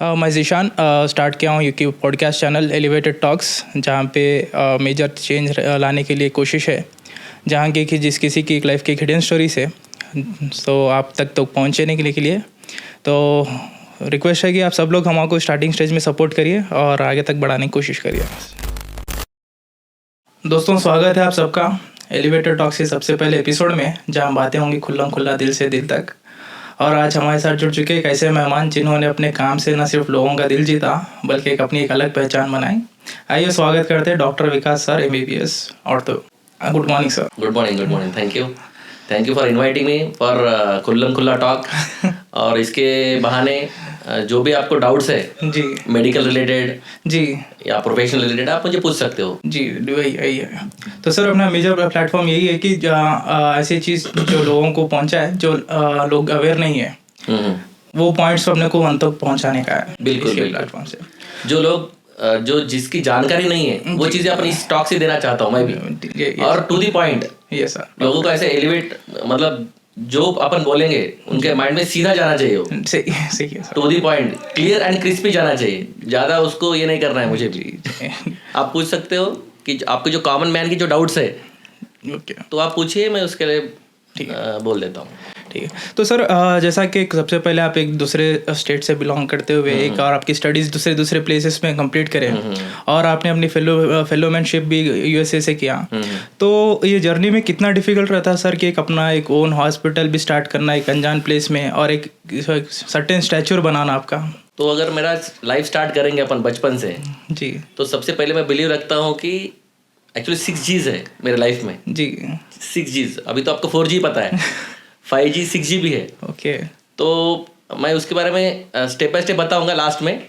मैं ज़ीशान स्टार्ट किया हूँ YouTube podcast channel elevated talks, जहाँ पे मेजर चेंज लाने के लिए कोशिश है, जहाँ की कि जिस किसी की लाइफ की हिडन स्टोरीज है तो आप तक तो पहुँचने के लिए तो रिक्वेस्ट है कि आप सब लोग हमको स्टार्टिंग स्टेज में सपोर्ट करिए और आगे तक बढ़ाने की कोशिश करिए। दोस्तों, स्वागत है आप सबका एलिवेटेड टॉक्स के सबसे पहले एपिसोड में, जहाँ बातें होंगी खुल्ला दिल से दिल तक। और आज हमारे साथ जुड़ चुके एक ऐसे मेहमान जिन्होंने अपने काम से न सिर्फ लोगों का दिल जीता बल्कि एक अलग पहचान बनाई। आइए स्वागत करते हैं doctor Vikas sir, MBBS ortho. Good morning sir. Good morning. Thank you for inviting me for खुल्ला टॉक। और इसके बहाने जो भी आपको डाउट्स है जी, मेडिकल रिलेटेड जी या प्रोफेशनल रिलेटेड, आप मुझे पूछ सकते हो। जी, वही है। तो सर, अपना मेजर प्लेटफॉर्म यही है कि ऐसी चीज़ जो लोगों को पहुंचाए, जो लोग अवेयर नहीं है, वो पॉइंट्स अपने को अंत तक पहुंचाने का है। बिल्कुल प्लेटफॉर्म से जो लोग जो जिसकी जानकारी नहीं है वो चीजें अपनी स्टॉक से देना चाहता हूँ मैं भी, और to the point. Yes sir. लोगों को ऐसे एलिवेट, मतलब जो अपन बोलेंगे उनके माइंड में सीधा जाना चाहिए हो। सही है sir. To the point, clear and crispy जाना चाहिए। ज्यादा उसको ये नहीं करना है मुझे भी। आप पूछ सकते हो कि आपके जो कॉमन मैन की जो डाउट्स है तो आप पूछिए, मैं उसके लिए बोल देता हूँ। ठीक है। तो सर, जैसा कि सबसे पहले आप एक दूसरे स्टेट से बिलोंग करते हुए एक और आपकी स्टडीज़ दूसरे प्लेसेस में कंप्लीट करें और आपने अपनी फेलोमैनशिप भी USA से किया, तो ये जर्नी में कितना डिफिकल्ट रहता है सर कि एक ओन हॉस्पिटल भी स्टार्ट करना एक अनजान प्लेस में और एक सर्टेन स्टैचर बनाना आपका? तो अगर मेरा लाइफ स्टार्ट करेंगे अपन बचपन से जी, तो सबसे पहले मैं बिलीव रखता हूँ कि एक्चुअली 6 Gs है मेरे लाइफ में। जी, 6 Gs। अभी तो आपको 4G पता है, 5G 6G भी है। ओके। तो मैं उसके बारे में स्टेप बाय स्टेप बताऊंगा लास्ट में।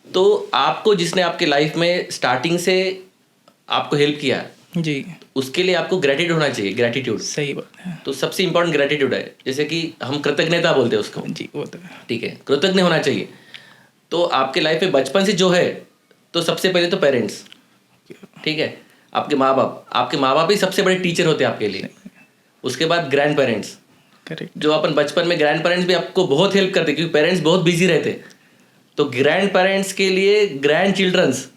तो आपको जिसने आपके लाइफ में स्टार्टिंग से आपको हेल्प किया जी, उसके लिए आपको ग्रेटिट्यूड होना चाहिए। ग्रेटिट्यूड, सही बात है। तो सबसे इंपॉर्टेंट ग्रेटिट्यूड है। जैसे कि हम कृतज्ञता बोलते हैं उसको। जी, वो तो है। ठीक है, कृतज्ञ होना चाहिए। तो आपके लाइफ में बचपन से जो है, तो सबसे पहले तो पेरेंट्स, ठीक है, आपके माँ बाप ही सबसे बड़े टीचर होते हैं आपके लिए। उसके बाद ग्रैंड पेरेंट्स, करेक्ट। जो अपन बचपन में ग्रैंड पेरेंट्स भी आपको बहुत हेल्प करते क्योंकि पेरेंट्स बहुत बिजी रहते। तो ग्रैंड पेरेंट्स के लिए ग्रैंड चिल्ड्रंस,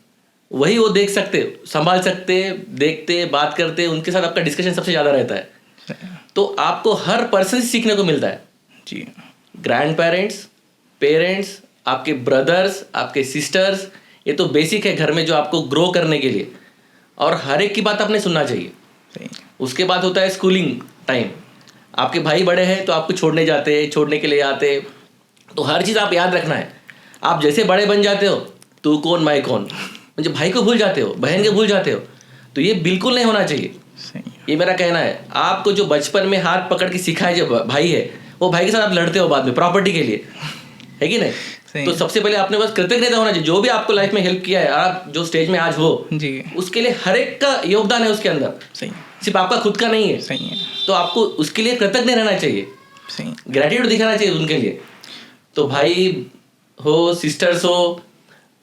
वही वो देख सकते, संभाल सकते, देखते, बात करते, उनके साथ आपका डिस्कशन सबसे ज़्यादा रहता है। तो आपको हर पर्सन से सीखने को मिलता है। जी, ग्रैंड पेरेंट्स, आपके ब्रदर्स, आपके सिस्टर्स, ये तो बेसिक है घर में जो आपको ग्रो करने के लिए। और हर एक की बात आपने सुनना चाहिए। सही। उसके बाद होता है स्कूलिंग टाइम। आपके भाई बड़े हैं तो आपको छोड़ने के लिए आते। तो हर चीज़ आप याद रखना है। आप जैसे बड़े बन जाते हो, तू कौन मैं कौन, मुझे भाई को भूल जाते हो, बहन को भूल जाते हो। तो ये बिल्कुल नहीं होना चाहिए। सही। ये मेरा कहना है। आपको जो बचपन में हाथ पकड़ के सिखाए जो भाई है, वो भाई के साथ आप लड़ते हो बाद में प्रॉपर्टी के लिए, है कि नहीं? तो सबसे पहले आपने बस कृतज्ञता होना चाहिए। जो भी आपको लाइफ में हेल्प किया है, आप जो स्टेज में आज हो जी, उसके लिए हर एक का योगदान है उसके अंदर। सही। सिर्फ आपका खुद का नहीं है। सही है। तो आपको उसके लिए कृतज्ञ रहना चाहिए, सही। ग्रेटिट्यूड दिखाना चाहिए उनके लिए। तो भाई हो, सिस्टर्स हो,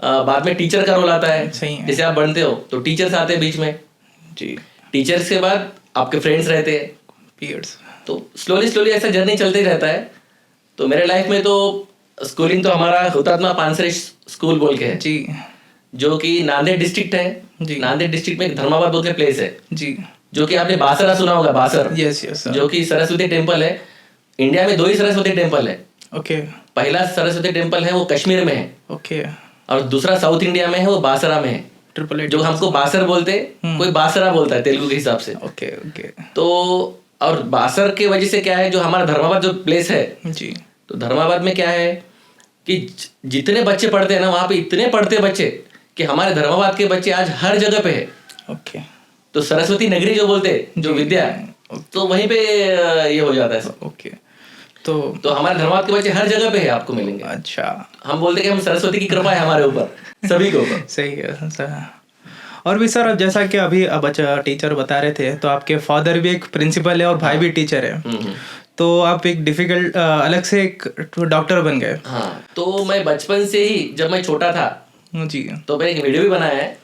बाद में टीचर का रोल आता है। सही है। जैसे आप बनते हो तो टीचर्स आते हैं बीच में। जी, टीचर्स के बाद आपके फ्रेंड्स रहते हैं। पीरियड्स। तो स्लोली ऐसा जर्नी चलते ही रहता है। तो मेरे लाइफ में तो स्कूलिंग तो हमारा हुतात्मा पानसरे स्कूल बोल के है जी, जो कि नांदेड़ डिस्ट्रिक्ट है। जी। नांदेड़ डिस्ट्रिक्ट में धर्माबाद बोल के प्लेस है, जी, जो कि आपने बासरा सुना होगा। बासर, यस यस सर। जो कि सरस्वती टेम्पल है। इंडिया में 2 ही सरस्वती टेम्पल है। ओके, पहला सरस्वती टेम्पल है वो कश्मीर में है, ओके। और दूसरा साउथ इंडिया में है, वो बासरा में है। 888। जो हमको बासर बोलते, कोई बासरा बोलता है तेलुगु के हिसाब से। Okay, okay. तो और बासर के वजह से क्या है, जो हमारा धर्माबाद जो प्लेस है, जी, तो धर्माबाद में क्या है कि जितने बच्चे पढ़ते हैं ना, वहाँ पे इतने पढ़ते बच्चे कि हमारे धर्माबाद के बच्चे आज हर जगह पे है। ओके। तो सरस्वती नगरी जो बोलते हैं, जो विद्या, तो वहीं पे ये हो जाता है। ओके। तो हमारे धर्माबाद के बच्चे हर जगह पे है, आपको मिलेंगे। अच्छा। हम बोलते हैं कि हम सरस्वती की कृपा है हमारे ऊपर, सभी के ऊपर। सही है सर। और भी सर, अब जैसा कि अभी बच्चा टीचर बता रहे थे, तो आपके फादर भी एक प्रिंसिपल है और भाई भी टीचर है। तो आप एक डिफिकल्ट अलग से एक डॉक्टर बन गए। हाँ, तो मैं बचपन से ही, जब मैं छोटा था जी, तो मैंने एक वीडियो भी बनाया है।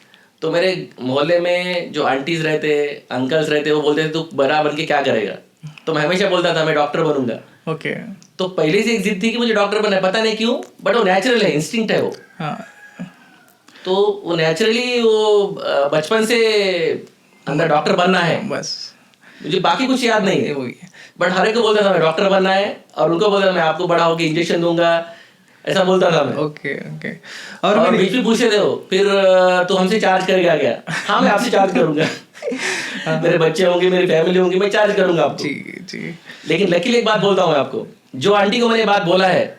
तो मेरे मोहल्ले में जो आंटीज रहते, अंकल्स रहते, वो बोलते थे तू बड़ा बन के क्या करेगा। तो मैं हमेशा बोलता था मैं डॉक्टर बनूंगा। ओके। तो पहले से एक जिद थी कि मुझे डॉक्टर बनना है, पता नहीं क्यों, बट वो नेचुरल है, इंस्टिंक्ट है वो। हाँ। तो वो नेचुरली वो बचपन से अंदर डॉक्टर बनना है, बस मुझे बाकी कुछ याद नहीं है। वही। बट हर एक को बोलता था मैं डॉक्टर बनना है, और उनको बोलता था मैं आपको बड़ा होकर इंजेक्शन दूंगा, ऐसा बोलता था मैं। Okay okay. और और बीच में पूछे थे वो, फिर तो हमसे चार्ज करेगा क्या? हाँ मैं आपसे चार्ज करूंगा। मेरे बच्चे होंगे, मेरी फैमिली होंगी, मैं चार्ज करूंगा आपको। जी जी। लेकिन लकीली एक बात बोलता हूँ मैं आपको, जो आंटी को मैंने बात बोला है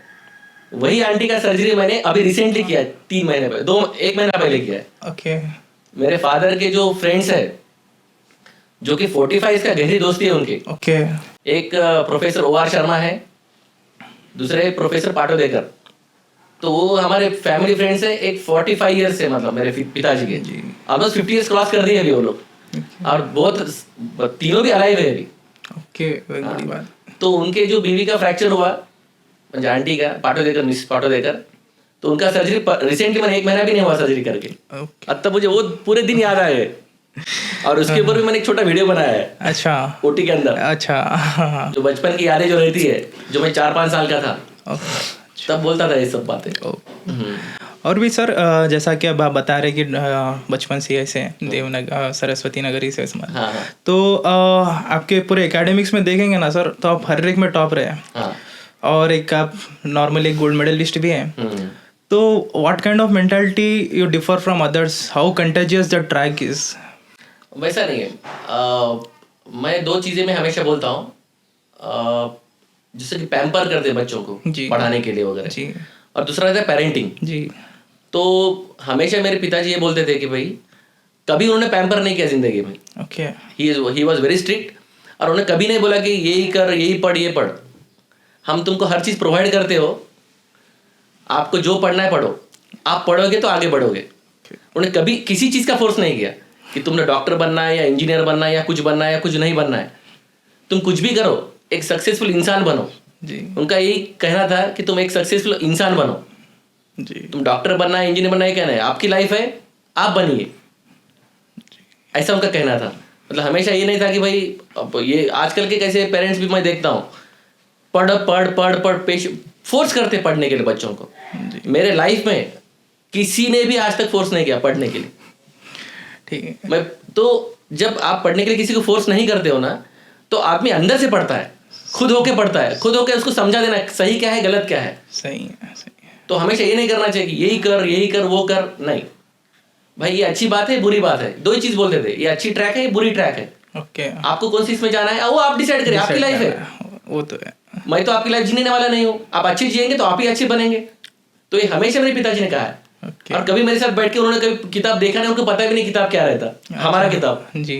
वही आंटी का सर्जरी मैंने अभी रिसेंटली किया है, 3 महीने पहले, 1 महीना पहले किया है। ओके। मेरे फादर के जो फ्रेंड्स है, जो कि 45 का गहरी दोस्ती है उनकी, ओके। एक प्रोफेसर OR शर्मा है, दूसरे प्रोफेसर पाटोदेकर, तो वो हमारे फैमिली फ्रेंड्स है। एक 45 ईयर्स से, मतलब मेरे पिताजी के ऑलमोस्ट 50 ईयर्स क्रॉस कर दिए अभी वो लोग, और बहुत तीनों भी अलाइव है अभी। ओके, बहुत बड़ी बात। तो उनके जो बीवी का फ्रैक्चर हुआ, म्हणजे आंटी का, पाटोदेकर, मिस पाटोदेकर, तो उनका सर्जरी रिसेंटली, मैंने 1 महीना भी नहीं हुआ सर्जरी करके, ओके। अब तक मुझे वो पूरे दिन याद आए। और उसके ऊपर भी मैंने एक छोटा वीडियो बनाया है अच्छा। OT के अंदर, अच्छा। जो बचपन की यादें जो रहती है, जो मैं 4-5 साल का था ओके। तब बोलता था ये सब बातें। और भी सर, जैसा कि अब आप बता रहे कि बचपन से ऐसे देवनगर सरस्वती नगरी से इसमें, हाँ हाँ तो आपके पूरे एकेडमिक्स में देखेंगे ना सर, तो आप हर एक में टॉप रहे हैं, हाँ। और एक आप नॉर्मली एक गोल्ड मेडलिस्ट भी हैं। हम्म। तो what kind of mentality you differ from others, how contagious the track is? वैसा नहीं है। मैं 2 चीजें मैं हमेशा बोलता हूँ, जैसे कि पैम्पर करते बच्चों को जी। पढ़ाने के लिए वगैरह जी और दूसरा रहता है पेरेंटिंग। जी। तो हमेशा मेरे पिताजी ये बोलते थे कि भाई कभी उन्होंने पैम्पर नहीं किया जिंदगी में। Okay. He was very strict, और उन्होंने कभी नहीं बोला कि यही कर, यही पढ़, ये पढ़। हम तुमको हर चीज़ प्रोवाइड करते हो, आपको जो पढ़ना है पढ़ो, आप पढ़ोगे तो आगे बढ़ोगे। उन्होंने कभी किसी चीज़ का फोर्स नहीं किया कि तुमने डॉक्टर बनना है या इंजीनियर बनना है या कुछ बनना है या कुछ नहीं बनना है। तुम कुछ भी करो, एक सक्सेसफुल इंसान बनो। जी उनका यही कहना था कि तुम एक सक्सेसफुल इंसान बनो। जी। तुम डॉक्टर बनना है, इंजीनियर बनना है, कहना है आपकी लाइफ है, आप बनिए, ऐसा उनका कहना था। मतलब हमेशा ये नहीं था कि भाई, अब ये आजकल के कैसे पेरेंट्स भी मैं देखता हूँ, पढ़ पढ़ पढ़ पढ़ फोर्स करते पढ़ने के लिए बच्चों को। मेरे लाइफ में किसी ने भी आज तक फोर्स नहीं किया पढ़ने के लिए। ठीक है। मैं तो जब आप पढ़ने के लिए किसी को फोर्स नहीं करते हो ना, तो आदमी अंदर से पढ़ता है, खुद होके पढ़ता है, खुद होके उसको समझा देना सही क्या है गलत क्या है। सही है, सही है। तो हमेशा ये नहीं करना चाहिए कि यही कर वो कर, नहीं भाई, ये अच्छी बात है, बुरी बात है, 2 ही चीज बोलते थे, ये अच्छी ट्रैक है, ये बुरी ट्रैक है। ओके। आपको कौन सी इसमें जाना है वो आप डिसाइड करें, आपकी लाइफ है। वो तो है। मैं तो आपकी लाइफ जीने वाला नहीं हूँ, आप अच्छे जिएंगे तो आप ही अच्छे बनेंगे। तो ये हमेशा मेरे पिताजी ने कहा है। ओके। और कभी मेरे साथ बैठ के उन्होंने कभी किताब देखा नहीं, उनको पता भी नहीं किताब क्या रहता, हमारा किताब, जी।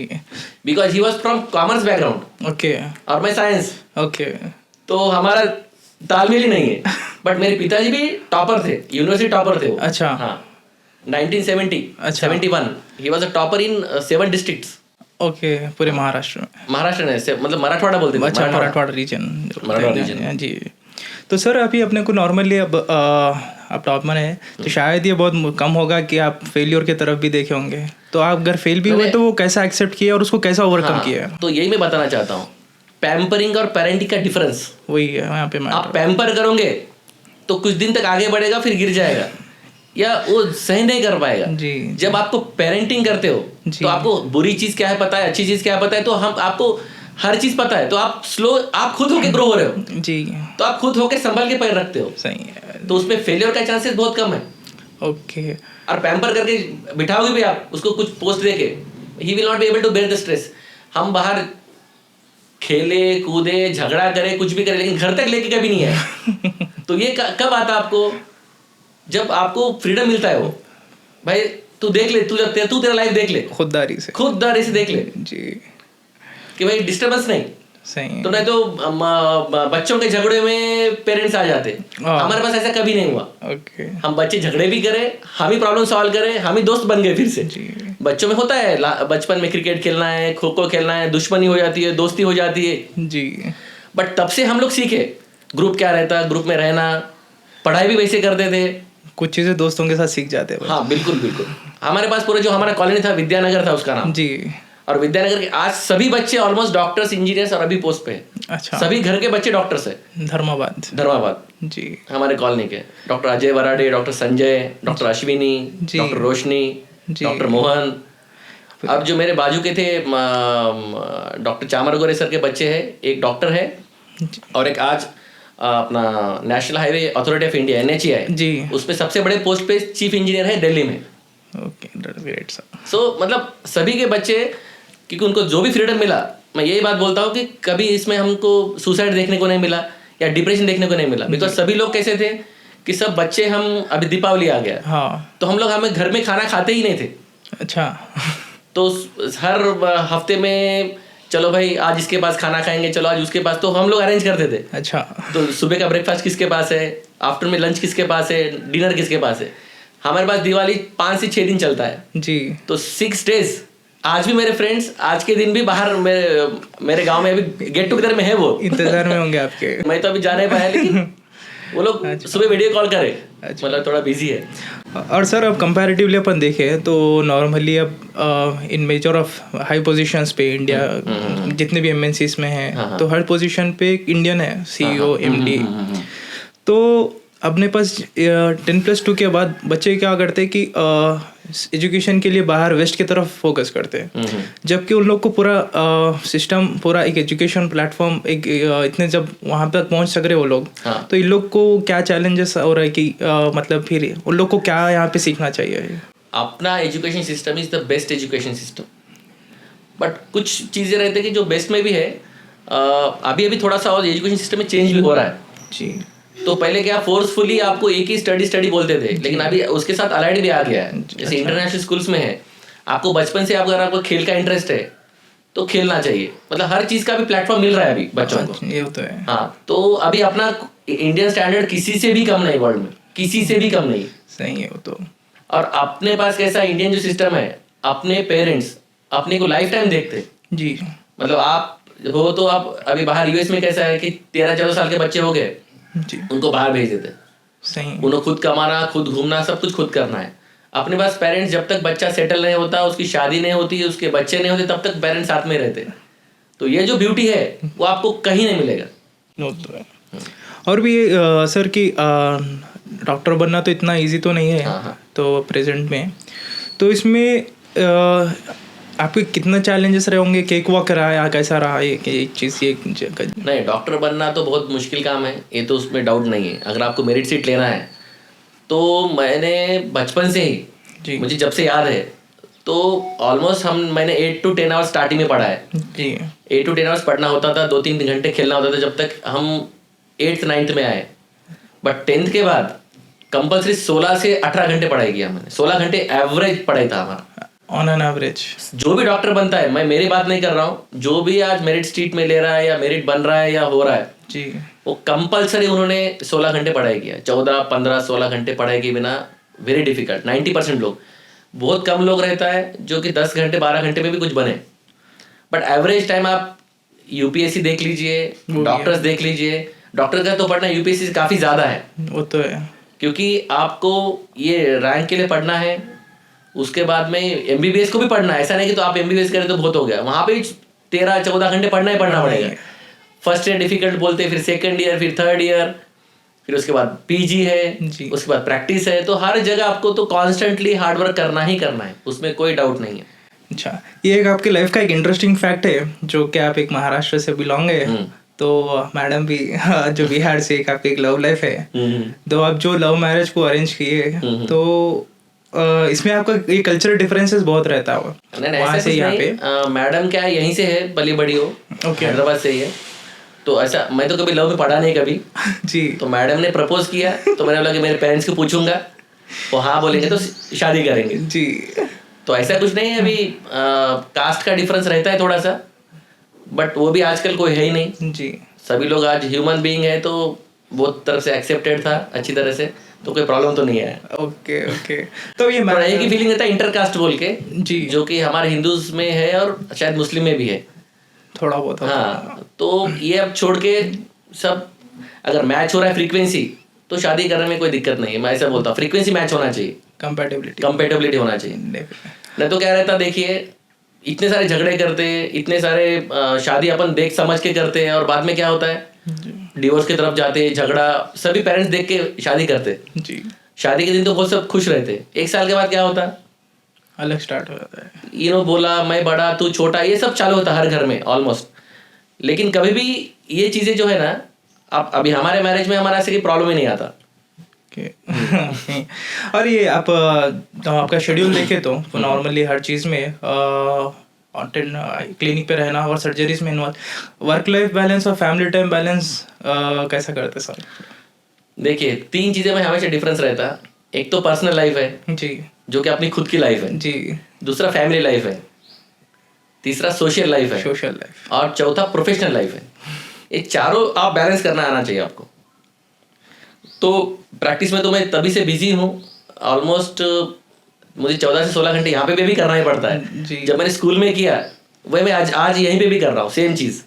Because he was from commerce background okay और मैं साइंस, ओके। तो हमारा तालमेल ही नहीं है। बट मेरे पिताजी भी टॉपर थे, यूनिवर्सिटी टॉपर थे वो। अच्छा। हाँ 1970 अच्छा। 71 he was a topper in 7 districts. Okay, पूरे महाराष्ट्र में। महाराष्ट्र में मतलब मराठवाड़ा बोलते थे। अच्छा, मराठवाड़ा रीजन। मराठवाड़ा region। जी। तो सर अभी अपने को नॉर्मली अब आप टॉप में है, तो शायद ये बहुत कम होगा कि आप फेलियर की तरफ भी देखे होंगे। तो आप अगर फेल भी हुए तो वो कैसा एक्सेप्ट किया और उसको कैसा ओवरकम किया? तो यही मैं बताना चाहता हूँ, पैम्परिंग और पेरेंटिंग का डिफरेंस वही है यहाँ पे। आप पैम्पर करोगे तो कुछ दिन तक आगे बढ़ेगा, फिर गिर जाएगा या वो सही नहीं कर पाएगा। जी। जब आपको पेरेंटिंग करते हो तो आपको बुरी चीज क्या है पता है, अच्छी चीज क्या है पता है, तो हम आपको हर चीज पता है, तो आप आप खुद होके ग्रो हो रहे हो। जी। तो आप खुद होके संभल के पैर रखते हो, सही है। तो उसमें फेलियर का चांसेस बहुत कम है। ओके। और पैम्पर करके बिठाओगे भी आप उसको कुछ पोस्ट देके, he will not be able to bear the stress. हम बाहर खेले कूदे झगड़ा करे कुछ भी करे, लेकिन घर तक लेके कभी नहीं है। तो ये कब आता आपको, जब आपको फ्रीडम मिलता है। वो भाई तू देख ले, तू तेरा लाइफ देख ले, खुददारी से देख ले जी, कि भाई डिस्टर्बेंस नहीं। सही। तो नहीं तो बच्चों के झगड़े में पेरेंट्स आ जाते, हमारे पास ऐसा कभी नहीं हुआ। ओके। हम बच्चे झगड़े भी करे, हम ही प्रॉब्लम सॉल्व करें, हम ही दोस्त बन गए फिर से। बच्चों में होता है, बचपन में क्रिकेट खेलना है, खो खो खेलना है, दुश्मनी हो जाती है, दोस्ती हो जाती है जी। बट तब से हम लोग सीखे ग्रुप क्या रहता, ग्रुप में रहना, पढ़ाई भी वैसे करते थे, कुछ चीजें दोस्तों के साथ सीख जाते हैं। हाँ बिल्कुल बिल्कुल। हमारे पास पूरा जो हमारा कॉलोनी था, विद्यानगर था उसका नाम जी। और विद्यानगर के आज सभी बच्चे ऑलमोस्ट डॉक्टर्स, इंजीनियर्स और अभी पोस्ट पे है। अच्छा, सभी घर के बच्चे डॉक्टर्स है। धर्माबाद जी, हमारे कॉलोनी के doctor Ajay Varade, doctor Sanjay, doctor Ashwini, ji, doctor Roshni, ji. Doctor Mohan. अब जो मेरे बाजू के थे डॉक्टर चामर गोरे सर के बच्चे हैं, एक डॉक्टर है और एक आज अपना national highway authority of India NHAI जी, उसमें सबसे बड़े पोस्ट पे चीफ इंजीनियर है दिल्ली में। Okay, great sir. सो मतलब सभी के बच्चे, क्योंकि उनको जो भी फ्रीडम मिला, मैं यही बात बोलता हूँ कि कभी इसमें हमको सुसाइड देखने को नहीं मिला या डिप्रेशन देखने को नहीं मिला। बिकॉज सभी लोग कैसे थे कि सब बच्चे, हम अभी दीपावली आ गया, हाँ, तो हम लोग हमें घर में खाना खाते ही नहीं थे। अच्छा, तो हर हफ्ते में चलो भाई आज इसके पास खाना खाएंगे, चलो आज उसके पास, तो हम लोग अरेंज करते थे। अच्छा, तो सुबह का ब्रेकफास्ट किसके पास है, आफ्टरनून में लंच किसके पास है, डिनर किसके पास है। हमारे पास दिवाली 5 से 6 दिन चलता है, जी, तो 6 days। आज भी मेरे फ्रेंड्स आज के दिन भी बाहर मेरे गांव में अभी गेट टुगेदर में है, वो इंतजार में होंगे आपके। मैं तो अभी जा नहीं पाया, लेकिन वो लोग सुबह वीडियो कॉल करे, अच्छा। मतलब थोड़ा बिजी है। और सर अब कंपैरेटिवली अपन देखें तो नॉर्मली अब इन मेजर ऑफ हाई पोजीशंस पे इंडिया जितने भी एमएनसीज में हैं, तो हर पोजीशन पे एक इंडियन है, CEO, MD। तो अपने पास 10+2 के बाद बच्चे क्या करते हैं कि एजुकेशन के लिए बाहर वेस्ट की तरफ फोकस करते हैं, जबकि उन लोग को पूरा सिस्टम, पूरा एक एजुकेशन प्लेटफॉर्म, एक इतने जब वहाँ तक पहुँच सक रहे वो लोग, तो इन लोग को क्या चैलेंजेस हो रहा है कि मतलब फिर उन लोग को क्या यहाँ पे सीखना चाहिए? अपना education system is the best education system, but कुछ चीज़ें रहते हैं कि जो बेस्ट में भी है, अभी अभी थोड़ा सा और एजुकेशन सिस्टम में चेंज भी हो रहा है जी। तो पहले क्या फोर्सफुली आपको एक ही स्टडी बोलते थे, लेकिन अभी उसके साथ अलाइड भी आ गया है। जैसे इंटरनेशनल स्कूल्स में है, आपको बचपन से अगर आपको खेल का इंटरेस्ट है तो खेलना चाहिए, मतलब हर चीज का भी प्लेटफॉर्म मिल रहा है अभी बच्चों को। ये तो है। हाँ, तो अभी अपना इंडियन स्टैंडर्ड किसी से भी कम नहीं, वर्ल्ड में किसी से भी कम नहीं। सही है वो तो। और अपने पास कैसा इंडियन जो सिस्टम है, अपने पेरेंट्स अपने को लाइफ टाइम देखते जी, मतलब आप हो तो आप अभी बाहर US में कैसा है कि 13-14 साल के बच्चे हो गए, जी, उनको बाहर भेज देते, सही। उन्हें खुद कमाना, खुद घूमना, सब कुछ खुद करना है। अपने पास पेरेंट्स जब तक बच्चा सेटल नहीं होता, उसकी शादी नहीं होती, उसके बच्चे नहीं होते, तब तक पेरेंट्स साथ में रहते। तो ये जो ब्यूटी है वो आपको कहीं नहीं मिलेगा। वो तो है। और भी सर कि डॉक्टर बनना तो इतना इजी तो नहीं है। हाँ। तो प्रेजेंट में तो इसमें आपके कितना चैलेंजेस रहे होंगे, केक वॉक रहा या कैसा रहा ये एक चीज़ ये? नहीं, डॉक्टर बनना तो बहुत मुश्किल काम है, ये तो उसमें डाउट नहीं है। अगर आपको मेरिट सीट लेना है तो मैंने बचपन से ही, मुझे जब से याद है, तो ऑलमोस्ट मैंने 8 to 10 आवर्स स्टार्टिंग में पढ़ा है जी। 8 to 10 आवर्स पढ़ना होता था, 2-3 घंटे खेलना होता था, जब तक हम 8th 9th में आए। बट 10th के बाद कंपल्सरी 16 से 18 घंटे पढ़ाई किया मैंने। 16 घंटे एवरेज पढ़ाई था हमारा ऑन एन एवरेज। जो भी डॉक्टर बनता है, मैं मेरी बात नहीं कर रहा हूँ, जो भी आज मेरिट स्ट्रीट में ले रहा है या मेरिट बन रहा है या हो रहा है जी, वो कंपल्सरी उन्होंने 16 घंटे पढ़ाई किया। 14, 15, 16 घंटे पढ़ाई के बिना वेरी डिफिकल्ट। 90% लोग, बहुत कम लोग रहता है जो कि 10 घंटे 12 घंटे में भी कुछ बने। बट एवरेज टाइम आप UPSC देख लीजिए, डॉक्टर्स देख लीजिए। डॉक्टर का तो पढ़ना UPSC से काफ़ी ज़्यादा है, वो तो है, क्योंकि आपको ये रैंक के लिए पढ़ना है, उसके बाद में MBBS को भी पढ़ना है। ऐसा नहीं कि तो आप MBBS करें तो बहुत हो गया, वहाँ पे 13-14 घंटे पढ़ना ही पढ़ना पड़ेगा। फर्स्ट ईयर डिफिकल्ट बोलते हैं, फिर सेकंड ईयर, फिर थर्ड ईयर, फिर उसके बाद PG है, उसके बाद प्रैक्टिस है। तो हर जगह आपको तो कॉन्स्टेंटली हार्डवर्क करना ही करना है, उसमें कोई डाउट नहीं है। अच्छा, ये एक आपके लाइफ का एक इंटरेस्टिंग फैक्ट है, जो कि आप एक महाराष्ट्र से बिलोंग है, तो मैडम भी जो बिहार से, एक आपकी एक लव लाइफ है, तो आप जो लव मैरिज को अरेंज किए, तो इसमें आपका ये कल्चरल डिफरेंसेस बहुत रहता है वहाँ से यहाँ पे। मैडम क्या है, यहीं से है, पली बड़ी हो, हैदराबाद से ही है। तो ऐसा मैं तो कभी लव में पढ़ा नहीं कभी जी। तो मैडम ने प्रपोज किया, तो मैंने बोला कि मेरे पेरेंट्स को पूछूंगा, वो हाँ बोलेंगे तो शादी करेंगे जी। तो ऐसा कुछ नहीं है। अभी कास्ट का डिफरेंस रहता है थोड़ा सा, बट वो भी आजकल कोई है ही नहीं जी। सभी लोग आज ह्यूमन बीइंग है, तो बहुत तरफ से एक्सेप्टेड था अच्छी तरह से, तो कोई प्रॉब्लम तो नहीं है। Okay okay. तो ये एक ही फीलिंग रहता है इंटरकास्ट बोल के जी, जो कि हमारे हिंदूज में है और शायद मुस्लिम में भी है थोड़ा बहुत। हाँ, तो ये अब छोड़ के सब अगर मैच हो रहा है फ्रीक्वेंसी, तो शादी करने में कोई दिक्कत नहीं है। मैं ऐसा बोलता हूँ, फ्रीक्वेंसी मैच होना चाहिए, कंपैटिबिलिटी होना चाहिए। नहीं तो क्या रहता, देखिए इतने सारे झगड़े करते, इतने सारे शादी अपन देख समझ के करते हैं और बाद में क्या होता है, डिवोर्स की तरफ जाते, झगड़ा, सभी पेरेंट्स देख के शादी करते। जी, शादी के दिन तो बहुत सब खुश रहते, 1 साल के बाद क्या होता है, अलग स्टार्ट हो जाता है। बोला मैं बड़ा तू छोटा, ये सब चालू होता है हर घर में ऑलमोस्ट। लेकिन कभी भी ये चीजें जो है ना, अब अभी हमारे मैरिज में हमारा ऐसे कोई प्रॉब्लम ही नहीं आता। और ये आप आपका शेड्यूल देखे तो नॉर्मली हर चीज़ में क्लिनिक पे रहना और सर्जरीज में इन्वॉल्व, वर्क लाइफ बैलेंस और फैमिली टाइम बैलेंस कैसा करते सर? देखिए 3 चीजें में हमेशा डिफरेंस रहता है। एक तो पर्सनल लाइफ है जी, जो कि अपनी खुद की लाइफ है, जी, दूसरा फैमिली लाइफ है, तीसरा सोशल लाइफ है, सोशल लाइफ, और चौथा प्रोफेशनल लाइफ है। ये चारों आप बैलेंस करना आना चाहिए आपको। तो प्रैक्टिस में तो मैं तभी से बिजी हूँ, ऑलमोस्ट मुझे 14 से 16 घंटे यहाँ पे भी करना ही पड़ता है। जी। जब मैंने स्कूल में किया वही मैं आज यहीं पे भी कर रहा हूँ, सेम चीज़।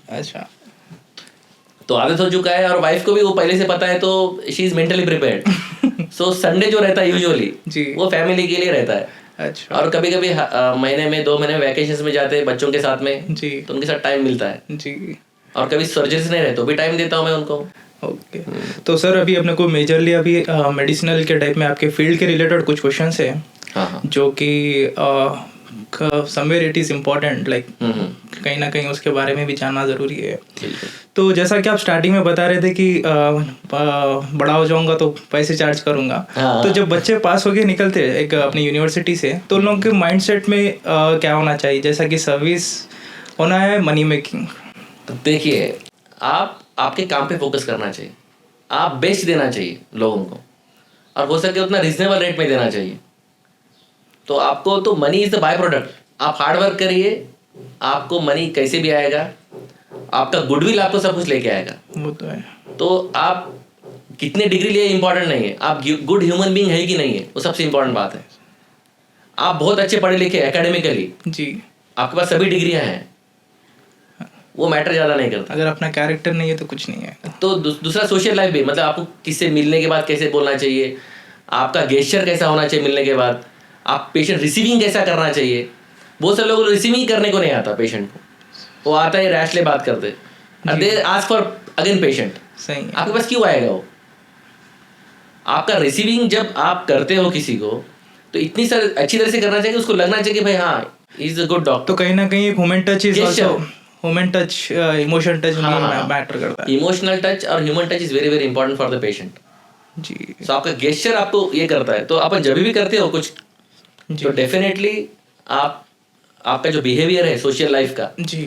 अच्छा, तो आदत हो चुका है और वाइफ को भी वो पहले से पता है, तो she is mentally prepared. So Sunday जो रहता है यूजुअली जी, वो फैमिली के लिए रहता है। अच्छा, और कभी कभी महीने में 2 महीने वैकेशन में जाते हैं बच्चों के साथ में, जी, तो उनके साथ टाइम मिलता है। जी, और कभी सर्जरीज नहीं रहे तो भी टाइम देता हूँ मैं उनको। ओके। तो सर अभी अपने को मेजरली अभी मेडिसिनल के टाइप में आपके फील्ड के रिलेटेड कुछ क्वेश्चंस है हाँ, जो कि somewhere it is important, like कहीं ना कहीं उसके बारे में भी जानना ज़रूरी है। बिल्कुल। तो जैसा कि आप स्टार्टिंग में बता रहे थे कि बड़ा हो जाऊंगा तो पैसे चार्ज करूंगा, हाँ। तो जब बच्चे पास होके निकलते हैं एक अपनी यूनिवर्सिटी से, तो उन लोगों के माइंडसेट में क्या होना चाहिए, जैसा कि सर्विस होना है, मनी मेकिंग? तो देखिए, आपके काम पे फोकस करना चाहिए, आप बेस्ट देना चाहिए लोगों को, और हो सके उतना रिजनेबल रेट में देना चाहिए। तो आपको तो money is the by product, आप हार्ड वर्क करिए, आपको मनी कैसे भी आएगा, आपका गुडविल आपको सब कुछ लेके आएगा। वो तो है। तो आप कितने डिग्री लिए इंपॉर्टेंट नहीं है, आप गुड ह्यूमन बीइंग है कि नहीं है वो सबसे इंपॉर्टेंट बात है। आप बहुत अच्छे पढ़े लिखे एकेडमिकली, जी, आपके पास सभी डिग्रियां हैं, वो मैटर ज़्यादा नहीं करता। अगर अपना कैरेक्टर नहीं है तो कुछ नहीं है। तो दूसरा सोशल लाइफ भी, मतलब आपको किससे मिलने के बाद कैसे बोलना चाहिए, आपका गेस्चर कैसा होना चाहिए मिलने के बाद, आप पेशेंट रिसीविंग कैसा करना चाहिए। बहुत सारे लोग रिसीविंग करने को नहीं आता पेशेंट को, वो आता है रैशले बात करते, they ask for again patient. सही है। आपके पास क्यों आएगा वो? आपका रिसीविंग जब आप करते हो किसी को, तो इतनी सारी अच्छी तरह से करना चाहिए, उसको लगना चाहिए कि भाई हाँ इज अ गुड डॉक्टर। तो कहीं ना कहीं human touch is also, human touch, emotion touch matter करता है। इमोशनल टच और human touch is very very important for the patient. जी, सो आपका गेस्चर आपको ये करता है, तो आप जब भी करते हो कुछ, तो डेफिनेटली आपका जो बिहेवियर है सोशल लाइफ का। जी,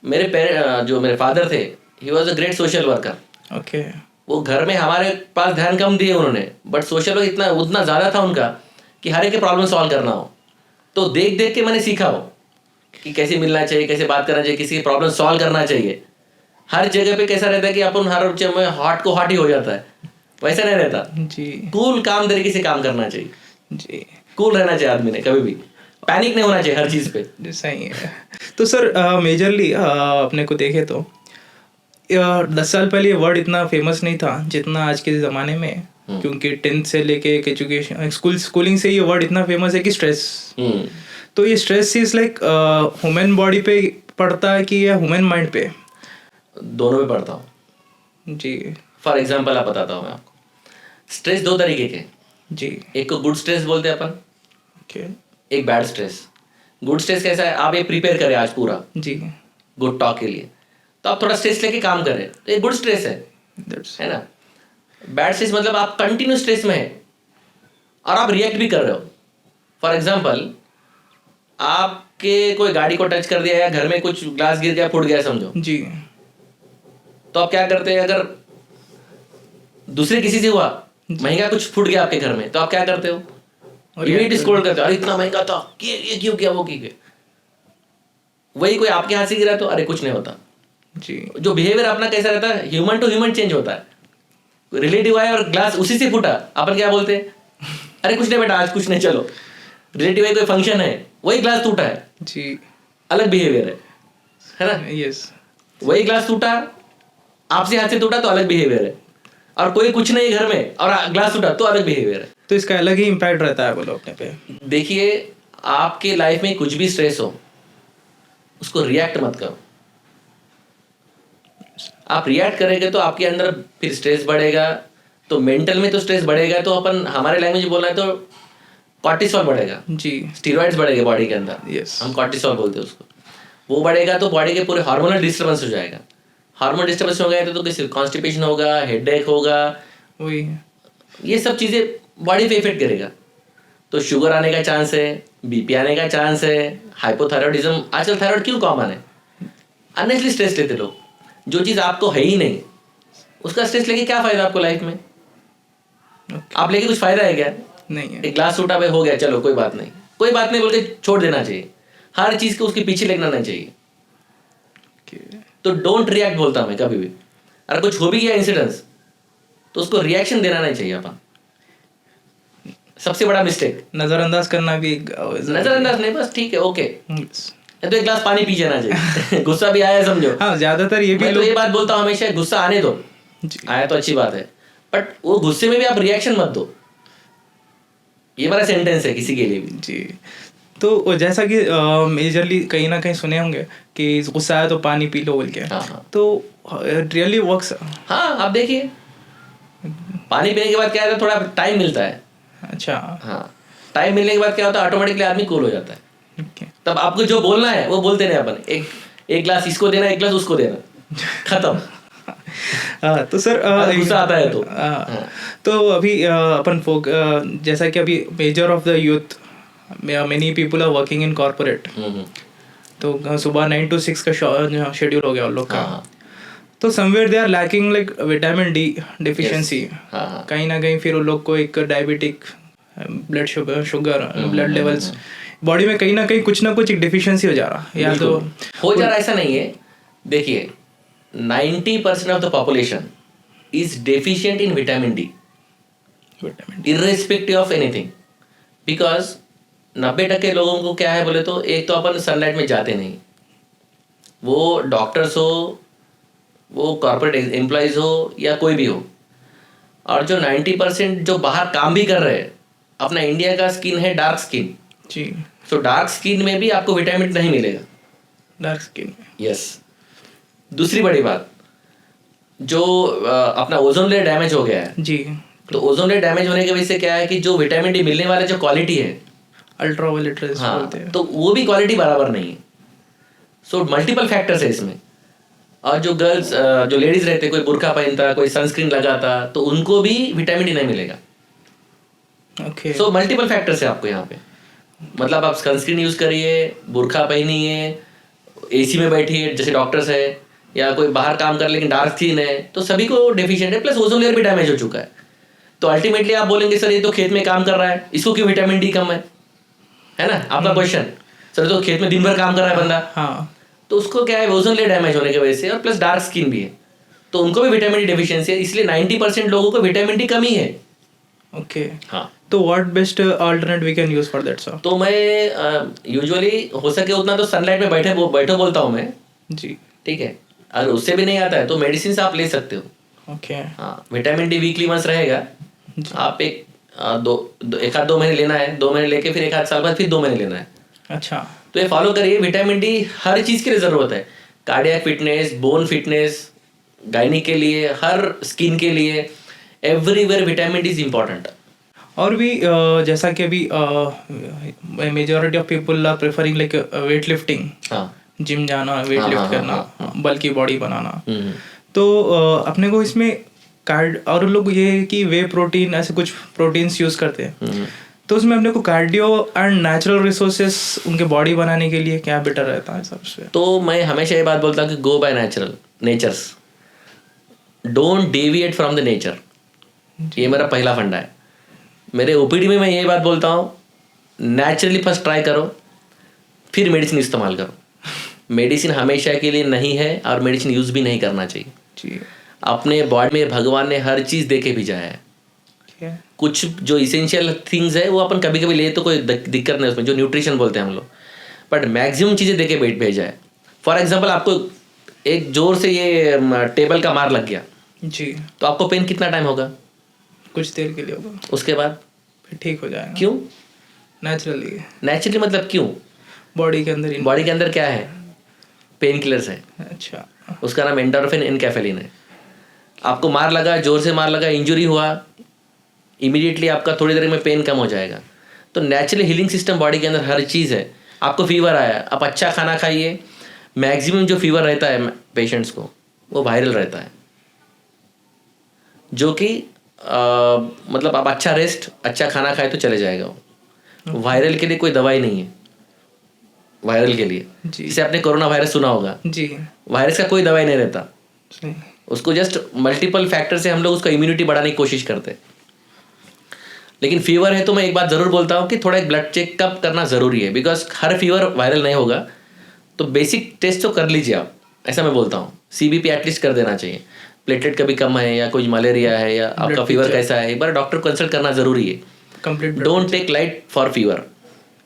जो मेरे फादर थे, he was a great social worker. Okay, वो घर में हमारे पास ध्यान कम दिए उन्होंने, बट सोशल वर्क उतना ज़्यादा था उनका कि हर एक के प्रॉब्लम सॉल्व करना हो। तो देख देख के मैंने सीखा हो कि कैसे मिलना चाहिए, कैसे बात करना चाहिए, किसी की प्रॉब्लम सॉल्व करना चाहिए। हर जगह पे कैसा रहता है कि अपन हर में हॉट को हॉट ही हो जाता है, वैसा नहीं रहता। जी, कूल काम तरीके से काम करना चाहिए, जी, कूल रहना चाहिए आदमी ने, कभी भी पैनिक नहीं होना चाहिए हर चीज़ पे। सही है। तो सर मेजरली अपने को देखे तो 10 साल पहले ये वर्ड इतना फेमस नहीं था जितना आज के ज़माने में है, क्योंकि 10th से लेके एक एजुकेशन स्कूलिंग से ये वर्ड इतना फेमस है कि स्ट्रेस। तो ये stress is like human body पे पड़ता है कि या ह्यूमन माइंड पे? दोनों पे पढ़ता हूँ जी, फॉर एग्जाम्पल आप बताता हूँ मैं आपको। स्ट्रेस 2 तरीके के, जी, एक को गुड स्ट्रेस बोलते हैं अपन, ओके, एक बैड स्ट्रेस। गुड स्ट्रेस कैसा है, आप ये प्रिपेयर करें आज पूरा जी, गुड टॉक के लिए, तो आप थोड़ा स्ट्रेस लेके काम करें, तो ये गुड स्ट्रेस है ना। बैड स्ट्रेस मतलब आप कंटिन्यू स्ट्रेस में है और आप रिएक्ट भी कर रहे हो। फॉर एग्जाम्पल, आपके कोई गाड़ी को टच कर दिया या घर में कुछ ग्लास गिर गया, फूट गया समझो, जी, तो आप क्या करते हैं, अगर दूसरे किसी से हुआ महंगा कुछ फूट गया आपके घर में, तो आप क्या करते हो, इमीडिएटली स्क्रॉल करते हो, अरे इतना महंगा था, ये क्यों किया, वो क्यों। वही कोई आपके हाथ से गिरा तो अरे कुछ नहीं होता। जी, जो बिहेवियर अपना कैसा रहता है, ह्यूमन टू ह्यूमन चेंज होता है। रिलेटिव आया और ग्लास उसी से फूटा, अपन क्या बोलते हैं, अरे कुछ नहीं बेटा आज कुछ नहीं, चलो। रिलेटिव है, कोई फंक्शन है, वही ग्लास टूटा है, जी, अलग बिहेवियर है ना। यस, वही ग्लास टूटा, आपसे हाथ से टूटा तो अलग बिहेवियर है, और कोई कुछ नहीं घर में और ग्लास टूटा तो अलग बिहेवियर है। तो इसका अलग ही इम्पैक्ट रहता है बोलो अपने पे। देखिए, आपके लाइफ में कुछ भी स्ट्रेस हो, उसको रिएक्ट मत करो। आप रिएक्ट करेंगे तो आपके अंदर फिर स्ट्रेस बढ़ेगा, तो मेंटल में तो स्ट्रेस बढ़ेगा, तो अपन हमारे लैंग्वेज में बोल रहे हैं तो कॉर्टिसोल बढ़ेगा जी स्टीरॉइड्स बढ़ेगे बॉडी के अंदर, Yes. हम कॉर्टिसोल बोलते हैं उसको। वो बढ़ेगा तो बॉडी के पूरे हार्मोनल डिस्टर्बेंस हो जाएगा। हार्मोन डिस्टर्बेंस हो गया तो किसी कॉन्स्टिपेशन होगा, हेडेक होगा, वही ये सब चीज़ें बॉडी पे इफेक्ट करेगा। तो शुगर आने का चांस है, बीपी आने का चांस है, हाइपोथायरॉइडिज्म। आजकल थायराइड क्यों कॉमन है? अननेसली स्ट्रेस लेते लोग, जो चीज़ आपको है ही नहीं उसका स्ट्रेस लेके क्या फायदा आपको लाइफ में? आप लेके कुछ फायदा है क्या? नहीं है। एक ग्लास टूटा भाई हो गया, चलो कोई बात नहीं, कोई बात नहीं बोल के छोड़ देना चाहिए। हर चीज़ को उसके पीछे लगना नहीं चाहिए। तो डोंट रिएक्ट बोलता हूं मैं कभी भी। अगर कुछ हो भी गया इंसिडेंस तो उसको रिएक्शन देना नहीं चाहिए अपन। सबसे बड़ा मिस्टेक नजरअंदाज करना भी नजरअंदाज नहीं, बस ठीक है ओके, Yes. तो एक ग्लास पानी पी जाना चाहिए। गुस्सा भी आया समझो। हाँ ज्यादातर ये भी मैं तो ये बात बोलता हूँ हमेशा, गुस्सा आने दो, जी आया तो अच्छी बात है, बट वो गुस्से में भी आप रिएक्शन मत दो। ये मेरा सेंटेंस है किसी के लिए भी। जी। तो जैसा कि मेजरली कहीं ना कहीं सुने होंगे कि गुस्सा आया तो पानी पी लो बोल के, हाँ हाँ तो रियली वर्क्स? हाँ, आप देखिए पानी पीने के बाद क्या होता है, थोड़ा टाइम मिलता है। अच्छा हाँ, टाइम मिलने के बाद क्या होता है, ऑटोमेटिकली आदमी कूल हो जाता है। okay. तब आपको जो बोलना है वो बोलते नहीं अपन, एक ग्लास इसको देना, एक ग्लास उसको देना, खत्म। तो सर गुस्सा आता है तो तो अभी अपन जैसा कि अभी major of the youth many people are working in corporate, तो सुबह 9 to 6 का शेड्यूल हो गया उन लोग का। हाँ तो somewhere they are lacking like vitamin D deficiency. हाँ हाँ कहीं ना कहीं फिर उन लोग को एक diabetic blood sugar blood levels body में कहीं ना कहीं कुछ ना कुछ एक डिफिशिएंसी हो जा रहा, या तो हो जा रहा, ऐसा नहीं है। देखिए 90% of the population is deficient in vitamin D, irrespective of anything. Because 90% लोगों को क्या है बोले तो, एक तो अपन सनलाइट में जाते नहीं, वो डॉक्टर्स हो, वो कॉर्पोरेट एम्प्लॉयज़ हो या कोई भी हो, और जो 90% जो बाहर काम भी कर रहे हैं, अपना इंडिया का स्किन है डार्क स्किन, जी सो डार्क स्किन में भी आपको विटामिन नहीं मिलेगा। Dark skin yes. दूसरी बड़ी बात, जो अपना ओजोन लेयर डैमेज हो गया है, जी, तो ओजोन लेयर डैमेज होने की वजह से क्या है कि जो विटामिन डी मिलने वाला जो क्वालिटी है, अल्ट्रावायलेट रेज बोलते हैं, तो वो भी क्वालिटी बराबर नहीं है। सो मल्टीपल फैक्टर्स है इसमें। और जो गर्ल्स जो लेडीज रहते, कोई बुर्का पहनता, कोई सनस्क्रीन लगाता, तो उनको भी विटामिन डी नहीं मिलेगा। ओके। सो मल्टीपल फैक्टर्स है आपको यहाँ पे। मतलब आप सनस्क्रीन यूज करिए, बुर्का पहनिए, एसी में बैठिए जैसे डॉक्टर्स है, या कोई बाहर काम कर लेकिन डार्क स्किन है, तो सभी को डेफिशिएंट है। प्लस ओजोन लेयर भी डैमेज हो चुका है। तो अल्टीमेटली आप बोलेंगे सर ये तो खेत में काम कर रहा है, इसको क्यों विटामिन डी कम है ना आपका क्वेश्चन। सर तो खेत में दिन भर काम कर रहा है बंदा, हाँ, तो उसको क्या है, ओजोन लेयर डैमेज होने की वजह से, और प्लस डार्क स्किन भी है, तो उनको भी विटामिन डी डेफिशिएंसी है। इसलिए 90% लोगों को विटामिन डी कमी है। ओके। हाँ, तो what best alternate we can use for that sir? तो मैं यूजुअली हो सके उतना तो सनलाइट में बैठो बोलता हूँ मैं, जी, ठीक है। अगर उससे भी नहीं आता है तो मेडिसिन आप ले सकते हो। ओके। हाँ, विटामिन डी वीकली वंस रहेगा, आप एक एक आध 2 महीने लेना है, 2 महीने लेके फिर एक आध साल बाद फिर 2 महीने लेना है। अच्छा, तो ये फॉलो करिए। विटामिन डी हर चीज़ के लिए ज़रूरत है, cardiac fitness, bone fitness, gynae के लिए, हर स्किन के लिए, everywhere vitamin D is important. और भी जैसा कि अभी majority of people are preferring like weight lifting, हाँ जिम जाना, वेट हाँ, लिफ्ट हाँ, करना, बल्कि बॉडी बनाना। हम्म। तो अपने को इसमें कार्ड और लोग ये कि वे प्रोटीन ऐसे कुछ प्रोटीन्स यूज करते हैं, तो उसमें अपने को कार्डियो एंड नेचुरल रिसोर्सेस उनके बॉडी बनाने के लिए क्या बेटर रहता है सबसे? तो मैं हमेशा ये बात बोलता हूँ कि go by natures, don't deviate from the nature. ये मेरा पहला फंडा है। मेरे ओपीडी में मैं ये बात बोलता हूँ, नेचुरली फर्स्ट ट्राई करो, फिर मेडिसिन इस्तेमाल करो। मेडिसिन हमेशा के लिए नहीं है, और मेडिसिन यूज़ भी नहीं करना चाहिए। जी, अपने बॉडी में भगवान ने हर चीज़ दे के भेजा है। कुछ जो इसेंशियल थिंग्स है वो अपन कभी कभी ले तो कोई दिक्कत नहीं उसमें, जो न्यूट्रिशन बोलते हैं हम लोग, बट मैक्सिमम चीज़ें दे के भेजा है। फॉर एग्जाम्पल, आपको एक जोर से ये टेबल का मार लग गया, जी, तो आपको पेन कितना टाइम होगा? कुछ देर के लिए होगा, उसके बाद फिर ठीक हो जाएगा। क्यों नेचुरली मतलब क्यों? बॉडी के अंदर क्या है? पेन किलर्स है, अच्छा उसका नाम एंडोर्फिन एनकेफेलिन है। आपको मार लगा, जोर से मार लगा, इंजरी हुआ, इमीडिएटली आपका थोड़ी देर में पेन कम हो जाएगा। तो नेचुरल हीलिंग सिस्टम बॉडी के अंदर हर चीज़ है। आपको फीवर आया, आप अच्छा खाना खाइए, मैक्सिमम जो फीवर रहता है पेशेंट्स को वो वायरल रहता है, जो कि मतलब आप अच्छा रेस्ट, अच्छा खाना खाए तो चले जाएगा वो। वायरल के लिए कोई दवाई नहीं है, वायरल के लिए। जी जैसे आपने कोरोना वायरस सुना होगा, जी वायरस का कोई दवाई नहीं रहता, सही। उसको जस्ट मल्टीपल फैक्टर से हम लोग उसका इम्यूनिटी बढ़ाने की कोशिश करते हैं। लेकिन फीवर है तो मैं एक बात ज़रूर बोलता हूँ कि थोड़ा एक ब्लड चेकअप करना ज़रूरी है, बिकॉज हर फीवर वायरल नहीं होगा। तो बेसिक टेस्ट तो कर लीजिए आप, ऐसा मैं बोलता हूँ। CBP एटलीस्ट कर देना चाहिए, प्लेटलेट कभी कम है या कोई मलेरिया है या आपका फीवर कैसा है, एक बार डॉक्टर को कंसल्ट करना ज़रूरी है। Complete don't take light for fever.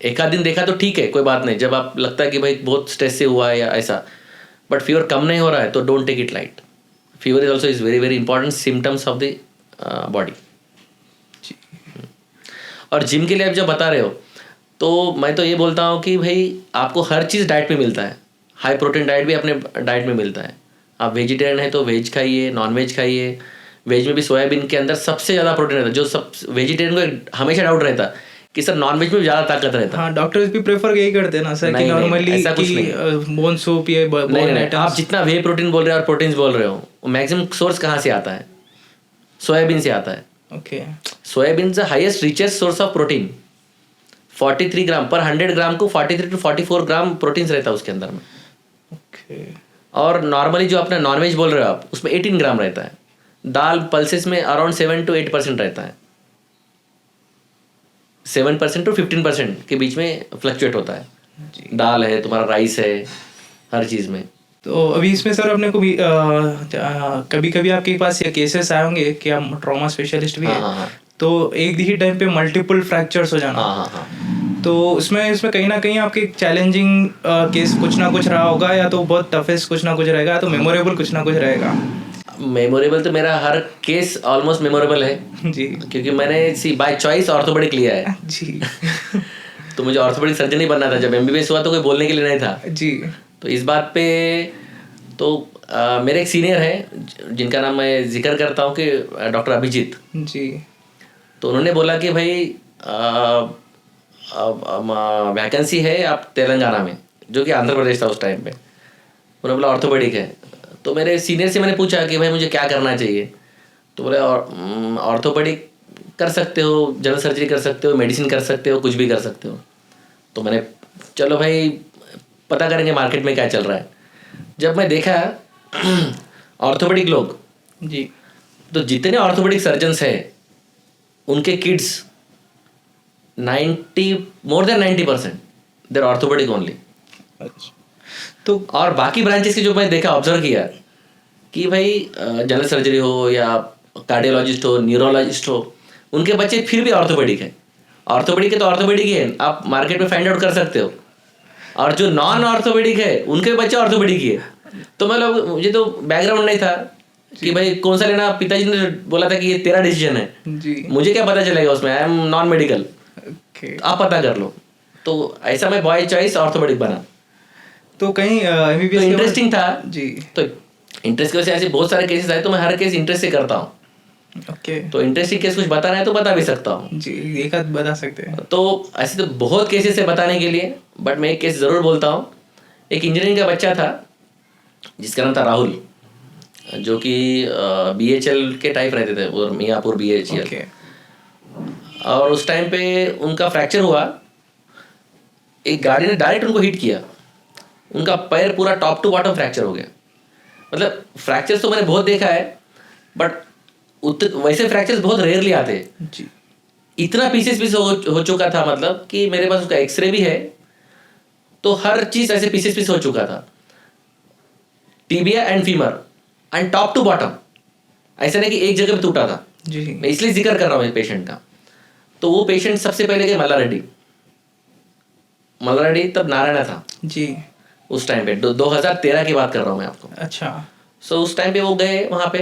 एक आध दिन देखा तो ठीक है, कोई बात नहीं, जब आप लगता है कि भाई बहुत स्ट्रेस से हुआ है या ऐसा, बट फीवर कम नहीं हो रहा है तो don't take it light. Fever is also is very very important symptoms of the body. और जिम के लिए आप जब बता रहे हो तो मैं तो ये बोलता हूँ कि भाई आपको हर चीज़ डाइट में मिलता है। हाई प्रोटीन डाइट भी अपने डाइट में मिलता है। आप वेजिटेरियन है तो वेज खाइए, नॉन वेज खाइए। वेज में भी सोयाबीन के अंदर सबसे ज़्यादा प्रोटीन रहता है, जो सब वेजिटेरियन को हमेशा डाउट रहता कि सर नॉन वेज में ज़्यादा ताकत रहता है। हाँ, डॉक्टर्स भी प्रेफर यही करते हैं ना सर, कि नॉर्मली ऐसा कुछ बोन सूप या बोन आइटम्स। आप जितना वे प्रोटीन बोल रहे हो और प्रोटीन्स बोल रहे हो, मैक्सिमम सोर्स कहाँ से आता है? सोयाबीन से आता है। Okay. Soybean is the highest richest source of protein. 43 ग्राम पर 100 ग्राम को 43 to 44 ग्राम प्रोटीन्स रहता है उसके अंदर में। ओके। और नॉर्मली जो अपना नॉनवेज बोल रहे हो आप, उसमें 18 ग्राम रहता है। दाल पल्सेस में अराउंड 7 to 8% रहता है। 7% to 15% के बीच में फ्लक्चुएट होता है। दाल है, तुम्हारा राइस है, हर चीज़ में। तो अभी इसमें सर अपने को भी कभी कभी आपके पास ये केसेस आए होंगे कि आप ट्रॉमा स्पेशलिस्ट भी हैं, तो एक ही टाइम पे मल्टीपल फ्रैक्चर्स हो जाना। तो इसमें कहीं ना कहीं आपके चैलेंजिंग केस कुछ ना कुछ रहा होगा, या तो बहुत टफेस्ट कुछ ना कुछ रहेगा, या तो मेमोरेबल कुछ ना कुछ रहेगा। मेमोरेबल तो मेरा हर केस ऑलमोस्ट मेमोरेबल है जी, क्योंकि मैंने बाय चॉइस ऑर्थोपेडिक लिया है जी। तो मुझे ऑर्थोपेडिक सर्जन ही बनना था। जब MBBS हुआ तो कोई बोलने के लिए नहीं था जी। तो इस बात पे तो मेरे एक सीनियर हैं जिनका नाम मैं जिक्र करता हूँ कि डॉक्टर अभिजीत जी। तो उन्होंने बोला कि भाई वैकेंसी है आप तेलंगाना में, जो कि आंध्र प्रदेश था उस टाइम पे। उन्होंने बोला ऑर्थोपेडिक है। तो मेरे सीनियर से मैंने पूछा कि भाई मुझे क्या करना चाहिए, तो बोले ऑर्थोपेडिक कर सकते हो, जनरल सर्जरी कर सकते हो, मेडिसिन कर सकते हो, कुछ भी कर सकते हो। तो मैंने चलो भाई पता करेंगे मार्केट में क्या चल रहा है। जब मैं देखा ऑर्थोपेडिक लोग जी, तो जितने ऑर्थोपेडिक सर्जन्स हैं उनके किड्स 90% देर ऑर्थोपेडिक ओनली। अच्छा। तो और बाकी ब्रांचेस की जो मैं देखा, ऑब्जर्व किया कि भाई जनरल सर्जरी हो या कार्डियोलॉजिस्ट हो, न्यूरोलॉजिस्ट हो, उनके बच्चे फिर भी ऑर्थोपेडिक है। ऑर्थोपेडिक है तो ऑर्थोपेडिक ही है, आप मार्केट में फाइंड आउट कर सकते हो। और जो नॉन ऑर्थोपेडिक है उनके बच्चे ऑर्थोपेडिक ही है। तो मतलब मुझे तो बैकग्राउंड नहीं था कि भाई कौन सा लेना। पिताजी ने बोला था कि ये तेरा डिसीजन है, जी, मुझे क्या पता चलेगा उसमें, I am non medical, okay. आप पता कर लो। तो ऐसा मैं बॉय चॉइस ऑर्थोपेडिक बना। तो कहीं तो MBBS इंटरेस्टिंग था जी। तो इंटरेस्ट की वजह से ऐसे बहुत सारे केसेस आए तो मैं हर केस इंटरेस्ट से करता हूँ। ओके। तो इंटरेस्टिंग केस कुछ बताना है तो बता भी सकता हूँ। जी, एक आध बता सकते हैं। तो ऐसे तो बहुत केसेस है बताने के लिए, बट मैं एक केस ज़रूर बोलता हूँ। एक इंजीनियरिंग का बच्चा था जिसका नाम था राहुल, जो कि BHL के टाइप रहते थे, और मियाँपुर BHL। ओके। और उस टाइम पे उनका फ्रैक्चर हुआ, एक गाड़ी ने डायरेक्ट उनको हिट किया, उनका पैर पूरा टॉप टू बॉटम फ्रैक्चर हो गया। मतलब फ्रैक्चर्स तो मैंने बहुत देखा है, बट वैसे फ्रैक्चर्स बहुत रेयरली आते हैं। जी। इतना पीसेस हो चुका था, मतलब कि मेरे पास उसका एक्सरे भी है, तो हर चीज़ ऐसे पीसेस हो चुका था, tibia and femur and top to bottom. ऐसा नहीं कि एक जगह पे टूटा था। जी। मैं इसलिए जिक्र कर रहा हूँ पेशेंट का। तो वो पेशेंट सबसे पहले गए मल्लारेड्डी तब नारायणा था जी। उस टाइम पे, 2013 की बात कर रहा हूँ मैं आपको। अच्छा। सो उस टाइम पे वो गए वहाँ पे,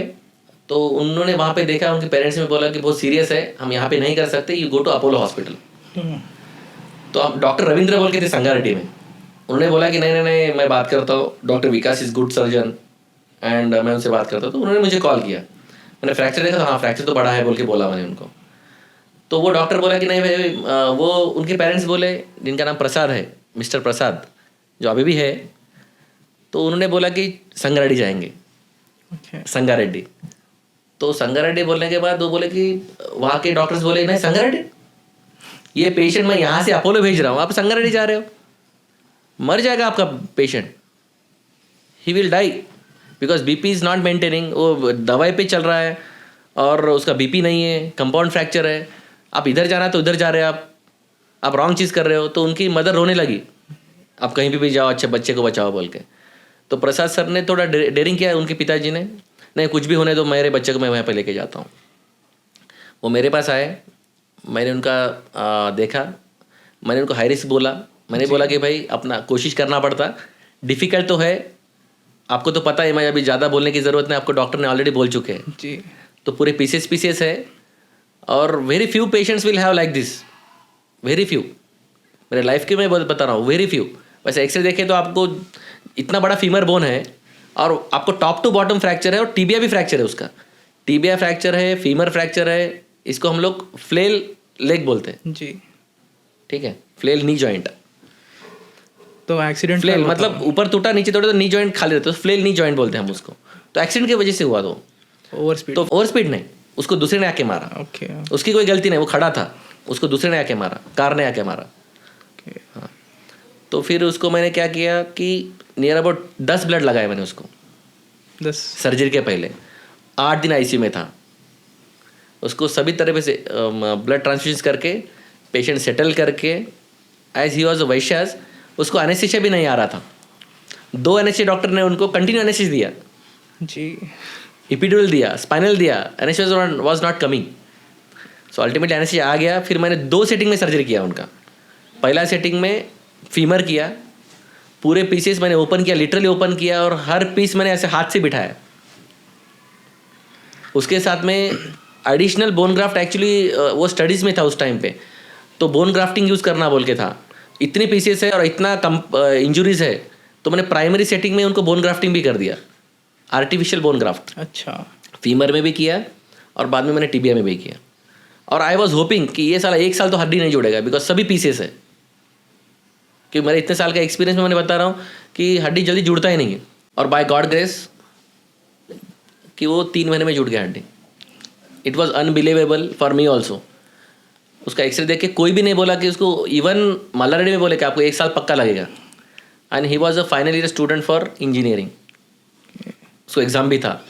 तो उन्होंने वहाँ पे देखा, उनके पेरेंट्स ने बोला कि बहुत सीरियस है, हम यहाँ पे नहीं कर सकते, you go to Apollo hospital. तो अब डॉक्टर रविंद्र बोल के थे संगारेड्डी में, उन्होंने बोला कि नहीं मैं बात करता हूँ, doctor Vikas is good surgeon and मैं उनसे बात करता हूँ। तो उन्होंने मुझे कॉल किया, मैंने फ्रैक्चर देखा तो हाँ फ्रैक्चर तो बड़ा है बोल के बोला मैंने उनको। तो वो डॉक्टर बोला कि नहीं भाई, वो उनके पेरेंट्स बोले जिनका नाम प्रसाद है, मिस्टर प्रसाद जो अभी भी है, तो उन्होंने बोला कि संगारेड्डी जाएंगे, संगारेड्डी। तो संगारेड्डी बोलने के बाद वो बोले कि वहाँ के डॉक्टर्स बोले नहीं संगारेड्डी, ये पेशेंट मैं यहाँ से अपोलो भेज रहा हूँ, आप संगारेड्डी जा रहे हो, मर जाएगा आपका patient, he will die because BP is not maintaining, वो दवाई पे चल रहा है और उसका बीपी नहीं है, कंपाउंड फ्रैक्चर है, आप इधर जाना है तो इधर जा रहे हो, आप रॉन्ग चीज़ कर रहे हो। तो उनकी मदर रोने लगी, आप कहीं भी जाओ अच्छे बच्चे को बचाओ बोल के। तो प्रसाद सर ने थोड़ा डेयरिंग किया, उनके पिताजी ने, नहीं कुछ भी होने दो, मेरे बच्चे को मैं वहाँ पे लेके जाता हूँ। वो मेरे पास आए, मैंने उनका देखा, मैंने उनको हाई रिस्क बोला, मैंने बोला कि भाई अपना कोशिश करना पड़ता, डिफ़िकल्ट तो है, आपको तो पता है, मैं अभी ज़्यादा बोलने की ज़रूरत नहीं, आपको डॉक्टर ने ऑलरेडी बोल चुके हैं जी। तो पूरे पीसेस है और very few patients will have like this, very few, मेरे लाइफ के मैं बता रहा हूँ, वेरी फ्यू। वैसे एक्सरे देखे तो आपको इतना बड़ा फीमर बोन है और आपको टॉप टू बॉटम फ्रैक्चर है और टीबिया भी फ्रैक्चर है, उसका टीबिया फ्रैक्चर है, फीमर फ्रैक्चर है, इसको हम लोग फ्लेल लेग बोलते हैं जी। ठीक है, फ्लेल नी जॉइंट। तो एक्सीडेंट फ्लेल मतलब ऊपर टूटा नीचे टूटा तो नी जॉइंट खाली रहता है, फ्लेल नी जॉइंट बोलते हैं हम उसको। तो एक्सीडेंट की वजह से हुआ, तो ओवर स्पीड, तो ओवर स्पीड नहीं, उसको दूसरे ने आके मारा, ओके, उसकी कोई गलती नहीं, वो खड़ा था, उसको दूसरे ने आके मारा, कार ने आके मारा। हाँ, तो फिर उसको मैंने क्या किया कि नियर अबाउट 10 ब्लड लगाए मैंने उसको 10 सर्जरी के पहले, 8 दिन आईसीयू में था, उसको सभी तरह से ब्लड ट्रांसफ्यूजन करके पेशेंट सेटल करके, एज ही वॉज वैश्यास, उसको एनेस्थीसिया भी नहीं आ रहा था, 2 एनेस्थीसिया डॉक्टर ने उनको कंटिन्यू एनेस्थीसिया दिया जी, एपिड्यूरल दिया, स्पाइनल दिया, anaesthesia was not coming. So ultimately anaesthesia आ गया। फिर मैंने 2 सेटिंग में सर्जरी किया उनका। पहला सेटिंग में फीमर किया, पूरे पीसेस मैंने ओपन किया, लिटरली ओपन किया, और हर पीस मैंने ऐसे हाथ से बिठाया। उसके साथ में एडिशनल बोन ग्राफ्ट, एक्चुअली वो स्टडीज़ में था उस टाइम पे, तो बोन ग्राफ्टिंग यूज़ करना बोल के था। इतने पीसेस है और इतना इंजुरीज है, तो मैंने प्राइमरी सेटिंग में उनको बोन ग्राफ्टिंग भी कर दिया, आर्टिफिशियल बोन ग्राफ्ट। अच्छा, फीमर में भी किया और बाद में मैंने टीबिया में भी किया। और आई वॉज होपिंग कि ये साला 1 साल तो हड्डी नहीं जुड़ेगा, बिकॉज सभी पीसेस है, क्योंकि मेरे इतने साल का एक्सपीरियंस में मैंने बता रहा हूँ कि हड्डी जल्दी जुड़ता ही नहीं है। और बाय गॉड ग्रेस कि वो 3 महीने में जुड़ गया हड्डी। It was unbelievable for me also. उसका एक्सरे देख के कोई भी नहीं बोला कि उसको, इवन मल्लारेड्डी में बोले कि आपको 1 साल पक्का लगेगा। And he was a final year student for engineering, उसको एग्ज़ाम भी था।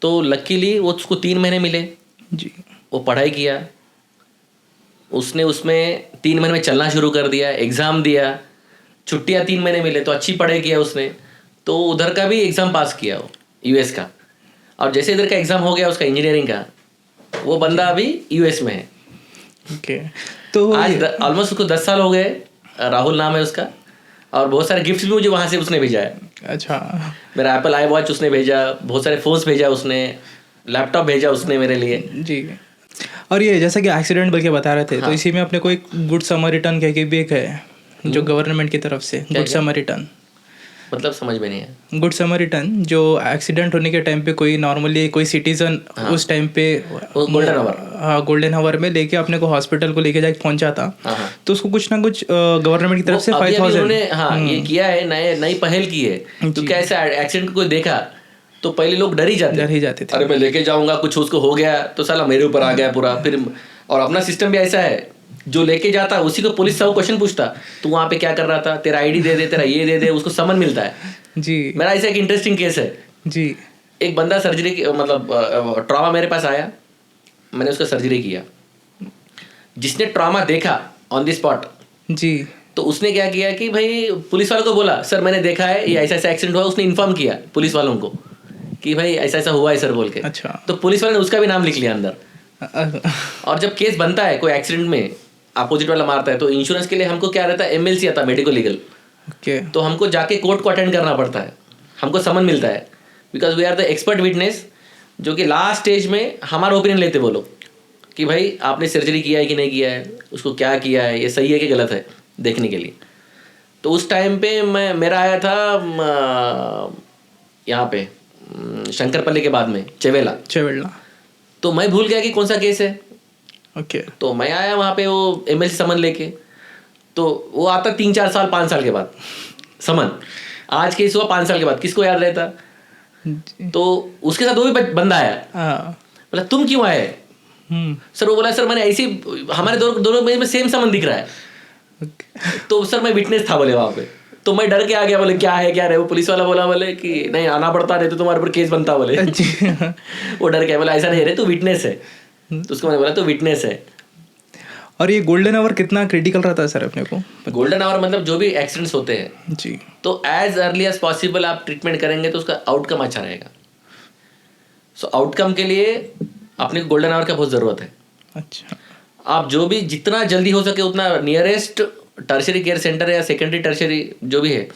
तो लकीली वो उसको 3 महीने मिले जी, वो पढ़ाई किया, उसने उसमें 3 महीने में चलना शुरू कर दिया, एग्ज़ाम दिया, छुट्टियाँ 3 महीने मिले तो अच्छी पढ़ाई किया उसने, तो उधर का भी एग्ज़ाम पास किया वो यूएस का। और जैसे इधर का एग्ज़ाम हो गया उसका इंजीनियरिंग का, वो बंदा अभी यूएस में है। ओके, तो आज ऑलमोस्ट उसको 10 साल हो गए, राहुल नाम है उसका। और बहुत सारे गिफ्ट्स भी मुझे वहाँ से उसने भेजा है। अच्छा, मेरा एप्पल आई वॉच उसने भेजा, बहुत सारे फ़ोन्स भेजा उसने, लैपटॉप भेजा उसने मेरे लिए। जी। और ये जैसा कि एक्सीडेंट बोल के बता रहे थे, तो इसी में अपने को एक गुड समरिटन कह के भी एक है जो गवर्नमेंट की तरफ से, गुड समरिटन, मतलब समझ में नहीं है। गुड समरिटन जो एक्सीडेंट होने के टाइम पे कोई नॉर्मली कोई सिटीजन उस टाइम पे गोल्डन आवर, हाँ गोल्डन आवर में लेके अपने को हॉस्पिटल को लेके जाके पहुंचा था, तो उसको कुछ ना कुछ गवर्नमेंट की तरफ से 5,000 हाँ ये किया है, नई पहल की है। तो क्या ऐसा एक्सीडेंट को कोई देखा तो पहले लोग डर ही जाते थे, अरे मैं लेके जाऊंगा, कुछ उसको हो गया तो साला मेरे ऊपर आ गया पूरा। फिर और अपना सिस्टम भी ऐसा है, जो लेके जाता उसी को पुलिस सब क्वेश्चन पूछता, तू वहाँ पे क्या कर रहा था, तेरा आईडी दे दे, तेरा ये दे दे, उसको समन मिलता है। जी, मेरा ऐसा एक इंटरेस्टिंग केस है जी। एक बंदा सर्जरी मतलब ट्रॉमा मेरे पास आया, मैंने उसका सर्जरी किया। जिसने ट्रॉमा देखा ऑन द स्पॉट जी, तो उसने क्या किया कि भाई पुलिस वालों को बोला, सर मैंने देखा है ये ऐसा ऐसा एक्सीडेंट हुआ। उसने इन्फॉर्म किया पुलिस वालों को कि भाई ऐसा ऐसा हुआ है सर बोल के। अच्छा, तो पुलिस वाले ने उसका भी नाम लिख लिया अंदर। और जब केस बनता है कोई एक्सीडेंट में, अपोजिट वाला मारता है, तो इंश्योरेंस के लिए हमको क्या रहता है, MLC आता है, मेडिको लीगल। ओके, तो हमको जाके कोर्ट को अटेंड करना पड़ता है, हमको समन मिलता है, because we are the expert witness, जो कि लास्ट स्टेज में हमारा ओपिनियन लेते वो लोग कि भाई आपने सर्जरी किया है कि नहीं किया है, उसको क्या किया है, ये सही है कि गलत है, देखने के लिए। तो उस टाइम पे मेरा आया था यहाँ पे शंकरपल्ली के बाद में चेवेला। तो मैं भूल गया कि कौन सा केस है। ओके। तो मैं आया वहाँ पे वो एमएलसी समन लेके, तो वो आता 3-4 साल 5 साल के बाद समन। आज केस हुआ 5 साल के बाद, किसको याद रहता। तो उसके साथ वो भी बंदा आया, बोला तुम क्यों आए। सर वो बोला सर मैंने ऐसी, हमारे दोनों में सेम समन दिख रहा है। तो सर मैं विटनेस था बोले वहाँ पे। तो मैं डर के आ गया, बोले क्या है क्या रहे। वो पुलिस वाला बोला बोले कि नहीं आना पड़ता, नहीं तो तुम्हारे ऊपर केस बनता बोले। वो डर गया, बोला ऐसा नहीं रहे तू विटनेस है। तो उसको मैंने बोला तो विटनेस है। और ये गोल्डन आवर कितना क्रिटिकल रहता है सर अपने को? गोल्डन आवर मतलब जो भी एक्सीडेंट्स होते हैं जी, तो एज अर्ली एज पॉसिबल आप ट्रीटमेंट करेंगे तो उसका आउटकम अच्छा रहेगा। सो आउटकम के लिए अपने को गोल्डन आवर का बहुत ज़रूरत है। अच्छा, आप जो भी जितना जल्दी हो सके उतना नियरेस्ट टर्शरी केयर सेंटर या सेकेंडरी टर्शरी जो भी है,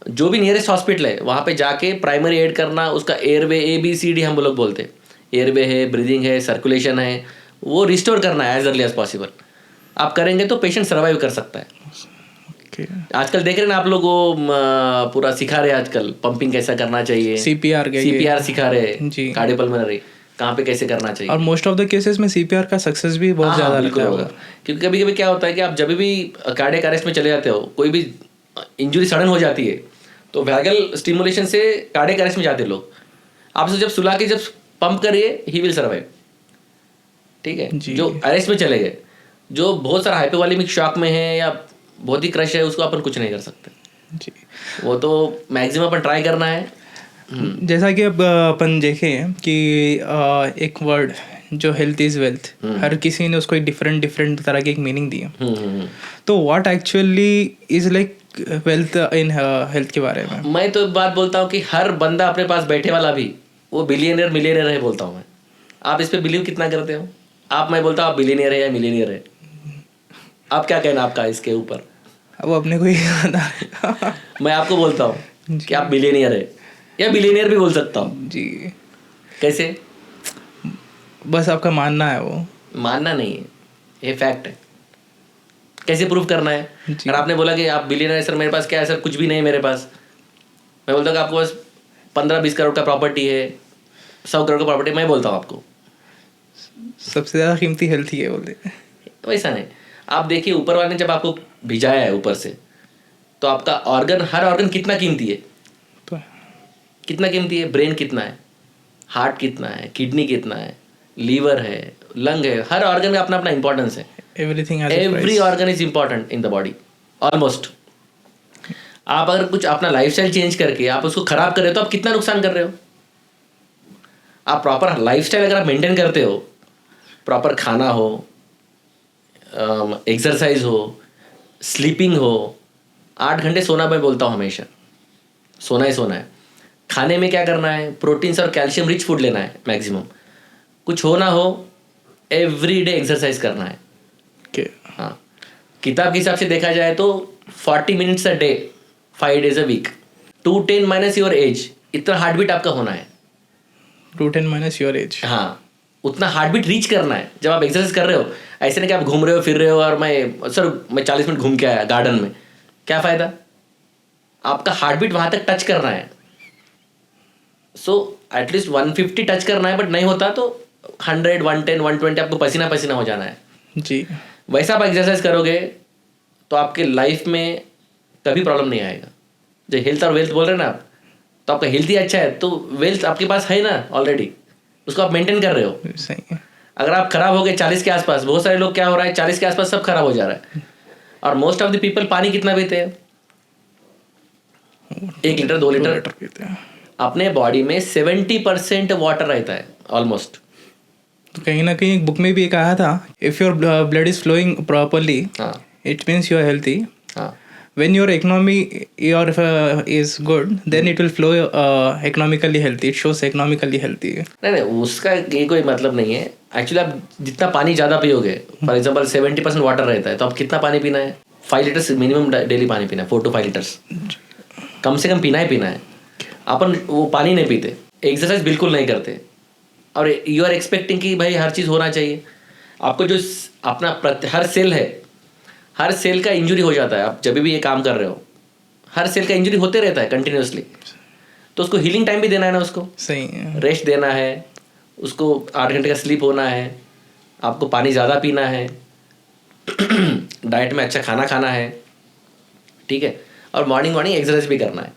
जो भी नियरेस्ट हॉस्पिटल है वहाँ पे जाके प्राइमरी एड करना। उसका एयरवे ABCD हम लोग बोलते हैं, एयरवे है, ब्रीदिंग है, सर्कुलेशन है, वो रिस्टोर करना है एज अर्ली एज पॉसिबल। आप करेंगे तो पेशेंट सर्वाइव कर सकता है। ओके। आजकल देख रहे हैं ना आप लोग, वो पूरा सिखा रहे हैं आजकल, पंपिंग कैसा करना चाहिए, CPR सिखा रहे हैं, कार्डियोपल्मोनरी कहाँ पे कैसे करना चाहिए। और मोस्ट ऑफ द केसेस में CPR का सक्सेस भी बहुत ज़्यादा रहता है। क्योंकि कभी कभी क्या होता है कि आप जब भी कार्डियक अरेस्ट में चले जाते हो, कोई भी इंजरी सडन हो जाती है, तो वैगल स्टिमुलेशन से कार्डियक अरेस्ट में जाते हैं लोग। आपसे जब सुला के जब पंप करिए, ही विल सर्वाइव। ठीक है, जो अरेस्ट में चले गए, जो बहुत सारा हाइपोवॉलेमिक शॉक में है या बहुत ही क्रश है, उसको अपन कुछ नहीं कर सकते जी। वो तो मैक्सिमम अपन ट्राई करना है। जैसा कि अब अपन देखें कि एक वर्ड जो हेल्थ इज वेल्थ, हर किसी ने उसको एक डिफरेंट तरह की एक मीनिंग दी है। तो what actually is like wealth in health के बारे में? मैं तो एक बात बोलता हूँ कि हर बंदा अपने पास बैठे वाला भी वो बिलियनियर मिलियनियर है बोलता हूँ मैं। आप इस पे बिलीव कितना करते हो? आप, मैं बोलता हूँ आप बिलियनियर है या मिलियनियर है, आप क्या कहना आपका इसके ऊपर? अब अपने को ही मैं आपको बोलता हूँ कि आप बिलियनियर है, या बिलियनियर भी बोल सकता हूँ जी। कैसे? बस आपका मानना है? वो मानना नहीं है, ये फैक्ट है। कैसे प्रूव करना है? अगर आपने बोला कि आप बिलियनियर है, सर मेरे पास क्या है, सर कुछ भी नहीं मेरे पास। मैं बोलता हूँ कि आपको बस 15-20 करोड़ का प्रॉपर्टी है, 100 करोड़ का प्रॉपर्टी, मैं बोलता हूँ आपको सबसे ज़्यादा कीमती हेल्थ ही है बोलते। वैसा नहीं, आप देखिए ऊपर वाले ने जब आपको भिजाया है ऊपर से, तो आपका ऑर्गन, हर ऑर्गन कितना कीमती है, कितना कीमती है? ब्रेन कितना है, हार्ट कितना है, किडनी कितना है, लीवर है, लंग है, हर ऑर्गन का अपना अपना इंपॉर्टेंस है। Every organ is important in the body almost. आप अगर कुछ अपना लाइफस्टाइल चेंज करके आप उसको खराब कर रहे हो तो आप कितना नुकसान कर रहे हो। आप प्रॉपर लाइफस्टाइल अगर आप मेंटेन करते हो, प्रॉपर खाना हो, एक्सरसाइज हो, स्लीपिंग हो, 8 घंटे सोना, मैं बोलता हूँ हमेशा सोना ही सोना है। खाने में क्या करना है? प्रोटीन्स और कैल्शियम रिच फूड लेना है मैक्सिमम। कुछ हो ना हो, एवरी डे एक्सरसाइज करना है। हाँ, किताब के हिसाब से देखा जाए तो 40 minutes a day 5 days a week, 210 minus your age, इतना हार्ट बीट आपका होना है। 210 माइनस योर एज, हाँ, उतना हार्ट बीट रीच करना है जब आप एक्सरसाइज कर रहे हो। ऐसे नहीं कि आप घूम रहे हो फिर रहे हो और मैं 40 मिनट घूम के आया गार्डन में, क्या फ़ायदा? आपका हार्ट बीट वहाँ तक टच करना है। सो एटलीस्ट 150 टच करना है, बट नहीं होता तो 100, 110, 120 आपको पसीना पसीना हो जाना है जी। वैसा आप एक्सरसाइज करोगे तो आपके लाइफ में कभी प्रॉब्लम नहीं आएगा। जो हेल्थ और वेल्थ बोल रहे हैं ना आप, तो आपका हेल्थ ही अच्छा है तो वेल्थ आपके पास है ना ऑलरेडी, उसको आप मेंटेन कर रहे हो। सही है। अगर आप खराब हो गए 40 के आसपास, बहुत सारे लोग क्या हो रहा है 40 के आसपास सब खराब हो जा रहा है। और मोस्ट ऑफ द पीपल पानी कितना पीते हैं? 1 लीटर 2 लीटर पीते हैं। अपने बॉडी में 70% वाटर रहता है ऑलमोस्ट। तो कहीं ना कहीं एक बुक में भी एक आया था, if your blood is flowing properly it means you are healthy. When your economy is good, then it will flow economically healthy. It shows economically healthy. नहीं, उसका ये कोई मतलब नहीं है। एक्चुअली आप जितना पानी ज़्यादा पियोगे, फॉर एग्जाम्पल 70% वाटर रहता है, तो आप कितना पानी पीना है? 5 लीटर्स मिनिमम डेली पानी पीना है, 4 to 5 लीटर्स कम से कम पीना है। अपन वो पानी नहीं पीते, एक्सरसाइज बिल्कुल नहीं करते, और यू आर एक्सपेक्टिंग कि भाई हर चीज़ होना चाहिए। आपको जो अपना हर सेल है, हर सेल का इंजरी हो जाता है। आप जब भी ये काम कर रहे हो, हर सेल का इंजरी होते रहता है कंटिन्यूसली, तो उसको हीलिंग टाइम भी देना है ना, उसको सही है। रेस्ट देना है, उसको 8 घंटे का स्लीप होना है, आपको पानी ज़्यादा पीना है, डाइट में अच्छा खाना खाना है, ठीक है, और मॉर्निंग एक्सरसाइज भी करना है।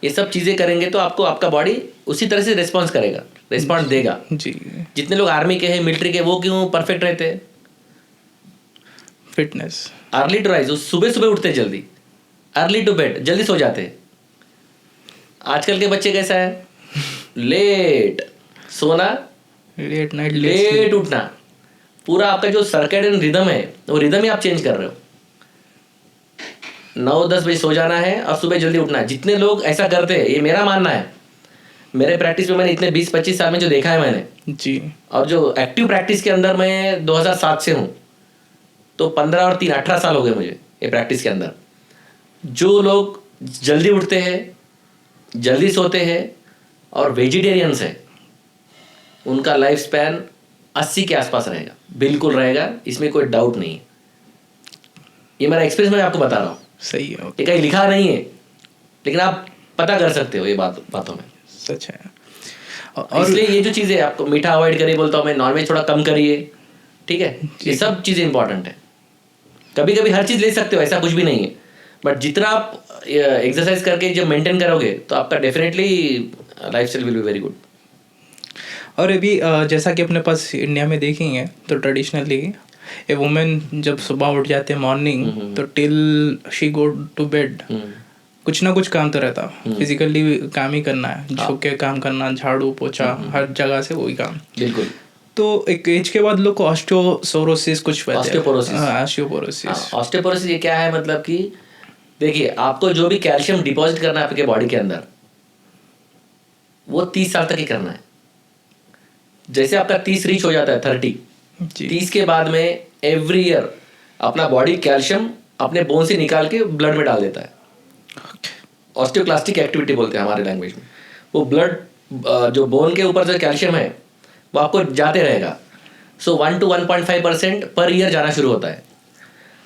ये सब चीज़ें करेंगे तो आपको आपका बॉडी उसी तरह से रिस्पॉन्स करेगा, रिस्पॉन्स देगा। जी। जितने लोग आर्मी के हैं, मिलिट्री के, वो क्यों परफेक्ट रहते हैं? फिटनेस। अर्ली टू राइज, सुबह सुबह उठते हैं जल्दी, अर्ली टू बेड, जल्दी सो जाते हैं। आजकल के बच्चे कैसा है, लेट सोना, लेट नाइट लेट उठना। पूरा आपका जो सर्केडियन रिदम है, वो रिदम ही आप चेंज कर रहे हो। 9-10 बजे सो जाना है और सुबह जल्दी उठना है। जितने लोग ऐसा करते हैं, ये मेरा मानना है, मेरे प्रैक्टिस में मैंने इतने 20-25 साल में जो देखा है मैंने जी, और जो एक्टिव प्रैक्टिस के अंदर मैं 2007 से हूँ, तो 15 और 3 18 साल हो गए मुझे ये प्रैक्टिस के अंदर। जो लोग जल्दी उठते हैं, जल्दी सोते हैं और वेजिटेरियंस है, उनका लाइफ स्पैन 80 के आसपास रहेगा, बिल्कुल रहेगा, इसमें कोई डाउट नहीं है। ये मेरा एक्सपीरियंस मैं आपको बता रहा हूँ, सही है। ये कहीं लिखा नहीं है, लेकिन आप पता कर सकते हो ये बातों में। सच है। और इसलिए ये जो चीज़ें, आपको मीठा अवॉइड करिए बोलता हूँ मैं, नॉनवेज थोड़ा कम करिए, ठीक है, ये सब चीज़ें इंपॉर्टेंट है। कभी कभी हर चीज़ ले सकते हो, ऐसा कुछ भी नहीं है, बट जितना आप एक्सरसाइज करके जब मेंटेन करोगे तो आपका definitely life style will be very good. और अभी जैसा कि अपने पास इंडिया में देखेंगे तो ट्रेडिशनली ए वुमेन जब सुबह उठ जाते हैं मॉर्निंग, तो till she go to bed कुछ ना कुछ काम तो रहता, फिजिकली काम ही करना है, झुक के काम करना, झाड़ू पोछा, हर जगह से वही काम। बिल्कुल। तो एक एज के बाद लोग को ऑस्टियोपोरोसिस कुछ ऑस्टियोपोरोसिस ये क्या है, मतलब कि देखिए, आपको जो भी कैल्शियम डिपॉजिट करना है आपके बॉडी के अंदर, वो 30 साल तक ही करना है। जैसे आपका 30 रीच हो जाता है, 30 के बाद में एवरी ईयर अपना बॉडी कैल्शियम अपने बोन से निकाल के ब्लड में डाल देता है। ऑस्टियोक्लास्टिक एक्टिविटी बोलते हैं हमारे लैंग्वेज में। वो ब्लड, जो बोन के ऊपर जो कैल्शियम है वो आपको जाते रहेगा। सो 1 to 1.5% पर ईयर जाना शुरू होता है।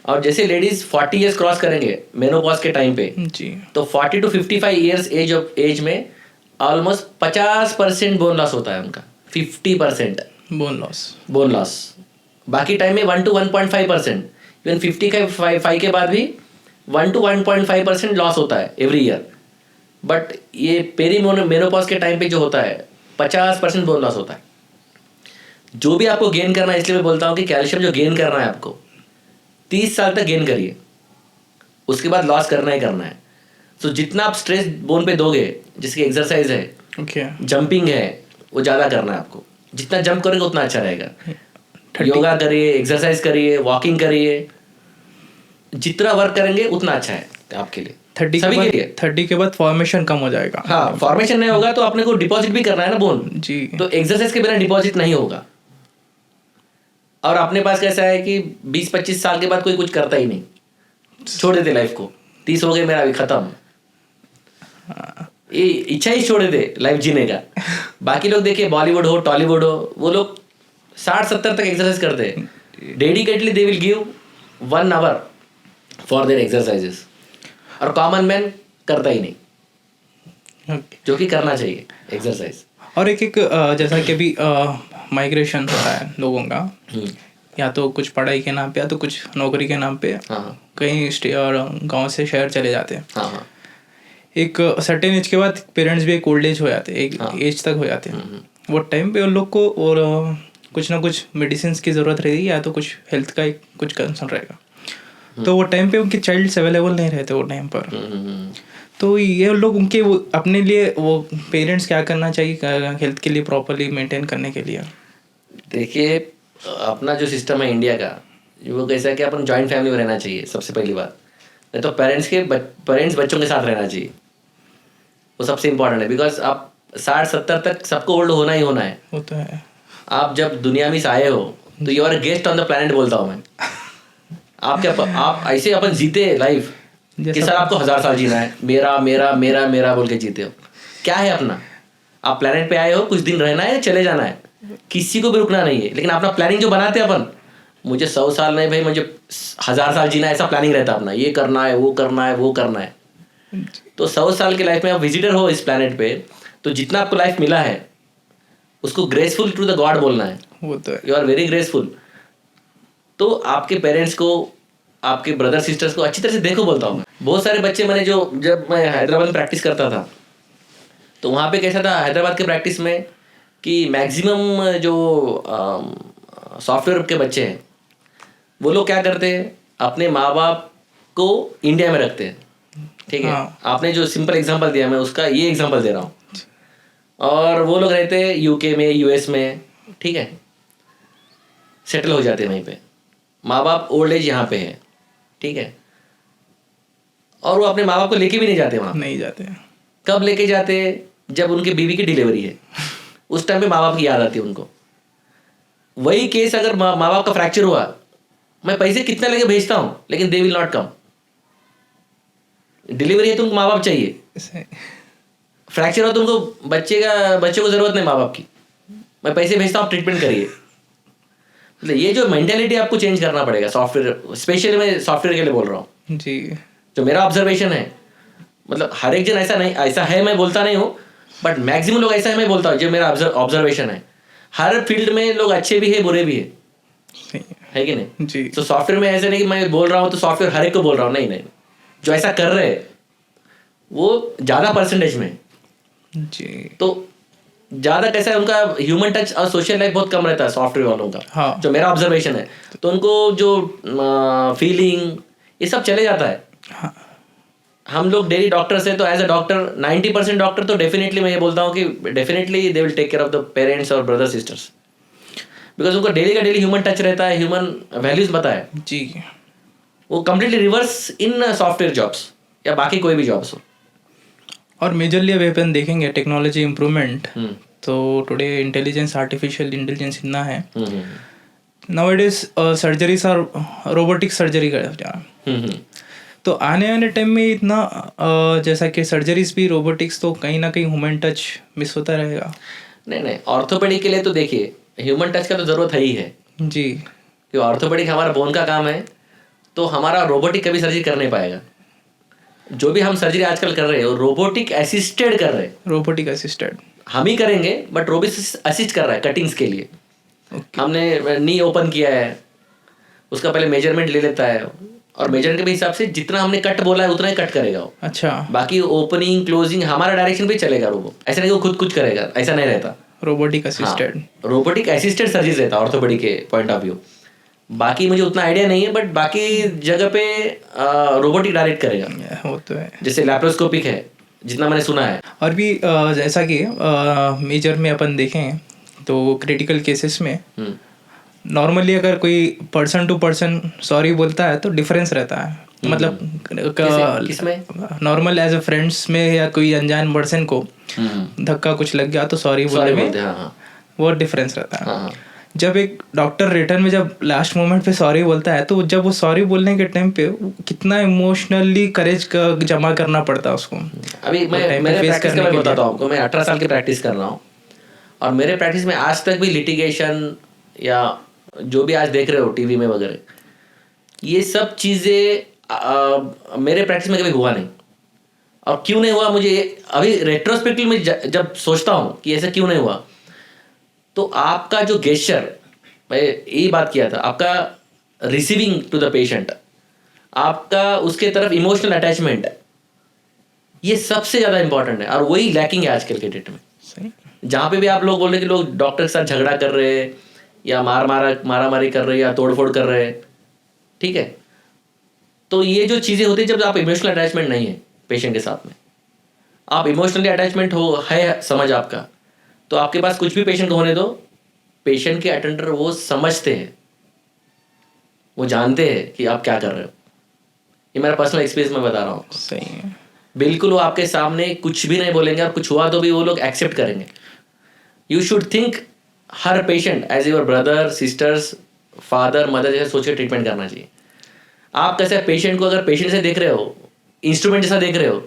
और जैसे लेडीज 40 ईयर्स क्रॉस करेंगे मेनोपॉज के टाइम पे जी, तो 40 to 55 ईयर्स एज में ऑलमोस्ट 50% बोन लॉस होता है उनका, 50% बोन लॉस। बाकी टाइम में 1 to 1.5%, इवन 55 के बाद भी 1 to 1.5% लॉस होता है एवरी ईयर। बट ये पेरी मेनोपॉज के टाइम पे जो होता है 50% बोन लॉस होता है। जो भी आपको गेन करना है, इसलिए मैं बोलता हूँ कि कैल्शियम जो गेन करना है आपको 30 साल तक गेन करिए, उसके बाद लॉस करना ही करना है। तो जितना आप स्ट्रेस बोन पे दोगे, जिसकी एक्सरसाइज है, जंपिंग है, वो ज़्यादा करना है आपको। जितना जंप करोगे उतना अच्छा रहेगा। योगा करिए, एक्सरसाइज करिए, वॉकिंग करिए, जितना वर्क करेंगे उतना अच्छा है आपके लिए, 30 के बाद फॉर्मेशन कम हो जाएगा। हाँ, फॉर्मेशन नहीं होगा तो आपने को डिपॉजिट भी करना है ना बोन जी, तो एक्सरसाइज के बिना डिपॉजिट नहीं होगा। और अपने पास कैसा है कि 20-25 साल के बाद कोई कुछ करता ही नहीं, छोड़ देते लाइफ को। 30 हो गए, मेरा अभी खत्म, ये इच्छा ही छोड़ देते लाइफ जीने का। बाकी लोग देखिए, बॉलीवुड हो, टॉलीवुड हो, वो लोग 60-70 तक एक्सरसाइज करते हैं। Dedicatedly they will give 1 hour for their exercises. और कॉमन मैन करता ही नहीं, जो कि करना चाहिए एक्सरसाइज। और एक जैसा कि अभी माइग्रेशन होता है लोगों का, या तो कुछ पढ़ाई के नाम पे, या तो कुछ नौकरी के नाम पे कहीं गांव से शहर चले जाते हैं। एक सर्टेन एज के बाद पेरेंट्स भी एक ओल्ड एज हो जाते हैं, एक एज तक हो जाते हैं। वो टाइम पे उन लोग को और कुछ ना कुछ मेडिसिन की ज़रूरत रहेगी, या तो कुछ हेल्थ का कुछ कंसर्न रहेगा। तो वो टाइम पे उनके चाइल्ड्स अवेलेबल नहीं रहते वो टाइम पर। तो ये लोग उनके वो अपने लिए, वो पेरेंट्स क्या करना चाहिए हेल्थ के लिए प्रॉपरली मेंटेन करने के लिए? देखिए, अपना जो सिस्टम है इंडिया का, वो कैसा है कि अपन जॉइंट फैमिली में रहना चाहिए सबसे पहली बात। नहीं तो पेरेंट्स बच्चों के साथ रहना चाहिए, वो सबसे इम्पोर्टेंट है। बिकॉज आप 60-70 तक सबको ओल्ड होना ही होना है। वो तो है। आप जब दुनिया में आए हो तो you are guest on the planet बोलता हूँ मैं। आप ऐसे अपन जीते लाइफ कि सर आपको 1000 साल जीना है, मेरा मेरा मेरा मेरा बोल के जीते हो। क्या है अपना? आप प्लैनेट पे आए हो, कुछ दिन रहना है, चले जाना है, किसी को भी रुकना नहीं है। लेकिन अपना प्लानिंग जो बनाते हैं अपन, मुझे 100 साल नहीं भाई, मुझे 1000 साल जीना, ऐसा प्लानिंग रहता है अपना, ये करना है, वो करना है, वो करना है। तो 100 साल की लाइफ में आप विजिटर हो इस प्लानट पे, तो जितना आपको लाइफ मिला है उसको ग्रेसफुल टू द गॉड बोलना है। वो तो है। You are very graceful. तो आपके पेरेंट्स को, आपके ब्रदर सिस्टर्स को अच्छी तरह से देखो बोलता हूँ मैं। बहुत सारे बच्चे मैंने जो, जब मैं हैदराबाद में प्रैक्टिस करता था तो वहाँ पे कैसा था हैदराबाद के प्रैक्टिस में कि मैक्सिमम जो सॉफ्टवेयर के बच्चे हैं वो लोग क्या करते हैं, अपने माँ बाप को इंडिया में रखते हैं। ठीक है, हाँ। आपने जो सिंपल एग्जांपल दिया, मैं उसका ये एग्जांपल दे रहा हूँ। और वो लोग रहते हैं यूके में, यूएस में, ठीक है, सेटल हो जाते हैं वहीं पे। माँ बाप ओल्ड एज यहाँ पे है, ठीक है, और वो अपने माँ बाप को लेके भी नहीं जाते वहाँ। नहीं जाते। कब लेके जाते? जब उनकी बीवी की डिलीवरी है, उस टाइम पे माँ बाप की याद आती है उनको। वही केस अगर माँ बाप का फ्रैक्चर हुआ, मैं पैसे कितने लगे भेजता हूँ लेकिन they will not come. Delivery है तो उनको माँ बाप चाहिए, फ्रैक्चर हो तो उनको बच्चे को जरूरत नहीं माँ बाप की, मैं पैसे भेजता हूँ, ट्रीटमेंट करिए। मतलब ये जो मेंटेलिटी आपको चेंज करना पड़ेगा सॉफ्टवेयर, स्पेशली मैं सॉफ्टवेयर के लिए बोल रहा हूँ जी। जो मेरा ऑब्जर्वेशन है। मतलब हर एक जन ऐसा नहीं, ऐसा है मैं बोलता नहीं हूँ, बट मैक्सिमम लोग ऐसा है मैं बोलता हूँ, जो मेरा ऑब्जर्वेशन है। हर फील्ड में लोग अच्छे भी है, बुरे भी है, सही है कि नहीं? जी। तो सॉफ्टवेयर में ऐसे नहीं कि मैं बोल रहा हूँ तो सॉफ्टवेयर हर एक को बोल रहा हूँ, नहीं नहीं। जो ऐसा कर रहे हैं वो ज़्यादा परसेंटेज में। जी। तो ज़्यादा कैसा है, उनका ह्यूमन टच और सोशल लाइफ बहुत कम रहता है सॉफ्टवेयर वालों का। हाँ। जो मेरा ऑब्जर्वेशन है, तो उनको जो फीलिंग ये सब चले जाता है। हाँ। हम लोग डेली डॉक्टर से, तो एज अ डॉक्टर 90% डॉक्टर तो डेफिनेटली मैं ये बोलता हूँ कि definitely they will take care of the parents और ब्रदर सिस्टर्स, बिकॉज उनको डेली का डेली ह्यूमन टच रहता है, ह्यूमन वैल्यूज पता है। जी। वो completely reverse in software jobs या बाकी कोई भी जॉब्स हो। और मेजरली अब अपन देखेंगे टेक्नोलॉजी इम्प्रूवमेंट, हम्म, तो टुडे इंटेलिजेंस, आर्टिफिशियल इंटेलिजेंस इतना है। हम्म, नाउअडेज सर्जरीज और रोबोटिक सर्जरी कर हम्म। तो आने टाइम में इतना जैसा कि सर्जरीज भी रोबोटिक्स, तो कहीं ना कहीं ह्यूमन टच मिस होता रहेगा। नहीं, ऑर्थोपेडिक के लिए तो देखिए ह्यूमन टच का तो जरूरत है ही है, जी। क्योंकि ऑर्थोपेडिक हमारा बोन का काम है, तो हमारा रोबोटिक कभी सर्जरी कर नहीं पाएगा। जो भी हम सर्जरी आजकल कर रहे हैं वो रोबोटिक असिस्टेड कर रहे हैं, रोबोटिक असिस्टेड हम ही करेंगे बट रोबोट असिस्ट कर रहा है कटिंग्स के लिए। हमने नी ओपन किया है, उसका पहले मेजरमेंट ले लेता है और मेजरमेंट के हिसाब से जितना हमने कट बोला है उतना ही कट करेगा वो। अच्छा। बाकी ओपनिंग क्लोजिंग हमारा डायरेक्शन पे चलेगा रोबोट, ऐसा नहीं वो खुद कुछ करेगा, ऐसा नहीं रहता। Robotic assisted. Robotic assisted surgery रहता है ऑर्थोपेडिक के पॉइंट ऑफ व्यू। बाकी मुझे उतना आइडिया नहीं है, बट बाकी जगह पे रोबोटिक डायरेक्ट करेगा, वो तो है। जैसे लैप्रोस्कोपिक है जितना मैंने सुना है। और भी जैसा कि मेजर में अपन देखें तो क्रिटिकल केसेस में नॉर्मली अगर कोई पर्सन टू पर्सन सॉरी बोलता है तो डिफरेंस रहता है। मतलब किसमें? नॉर्मल एज अ फ्रेंड्स में या कोई अनजान पर्सन को धक्का कुछ लग गया तो सॉरी बोलने में वो डिफरेंस रहता है। जब एक डॉक्टर रिटर्न में जब लास्ट मोमेंट पे सॉरी बोलता है, तो जब वो सॉरी बोलने के टाइम पे कितना इमोशनली करेज जमा करना पड़ता है उसको। अभी मैं मेरे प्रैक्टिस का मैं बताता हूँ आपको, मैं 18 साल की प्रैक्टिस कर रहा हूँ और मेरे प्रैक्टिस में आज तक भी लिटिगेशन या जो भी आज देख रहे हो टीवी में वगैरह, ये सब चीज़ें मेरे प्रैक्टिस में कभी हुआ नहीं। और क्यों नहीं हुआ, मुझे अभी रेट्रोस्पेक्टिव में जब सोचता हूँ कि ऐसा क्यों नहीं हुआ, तो आपका जो गेस्चर, मैं यही बात किया था, आपका रिसीविंग टू द पेशेंट, आपका उसके तरफ इमोशनल अटैचमेंट, ये सबसे ज़्यादा इंपॉर्टेंट है और वही लैकिंग है आजकल के डेट में। सही। जहाँ पे भी आप लोग बोल रहे कि लोग डॉक्टर के साथ झगड़ा कर रहे हैं या मारामारी कर रहे हैं या तोड़फोड़ कर रहे हैं, ठीक है, तो ये जो चीज़ें होती है जब आप इमोशनल अटैचमेंट नहीं है पेशेंट के साथ में, आप इमोशनली अटैचमेंट है समझ आपका, तो आपके पास कुछ भी पेशेंट को होने दो, पेशेंट के अटेंडर वो समझते हैं, वो जानते हैं कि आप क्या कर रहे हो। ये मेरा पर्सनल एक्सपीरियंस में बता रहा हूँ। सही है। बिल्कुल वो आपके सामने कुछ भी नहीं बोलेंगे और कुछ हुआ तो भी वो लोग एक्सेप्ट करेंगे। यू शुड थिंक हर patient as your brother, sisters, father, mother जैसे सोच के ट्रीटमेंट करना चाहिए। आप कैसे पेशेंट को अगर पेशेंट से देख रहे हो, इंस्ट्रूमेंट जैसा देख रहे हो,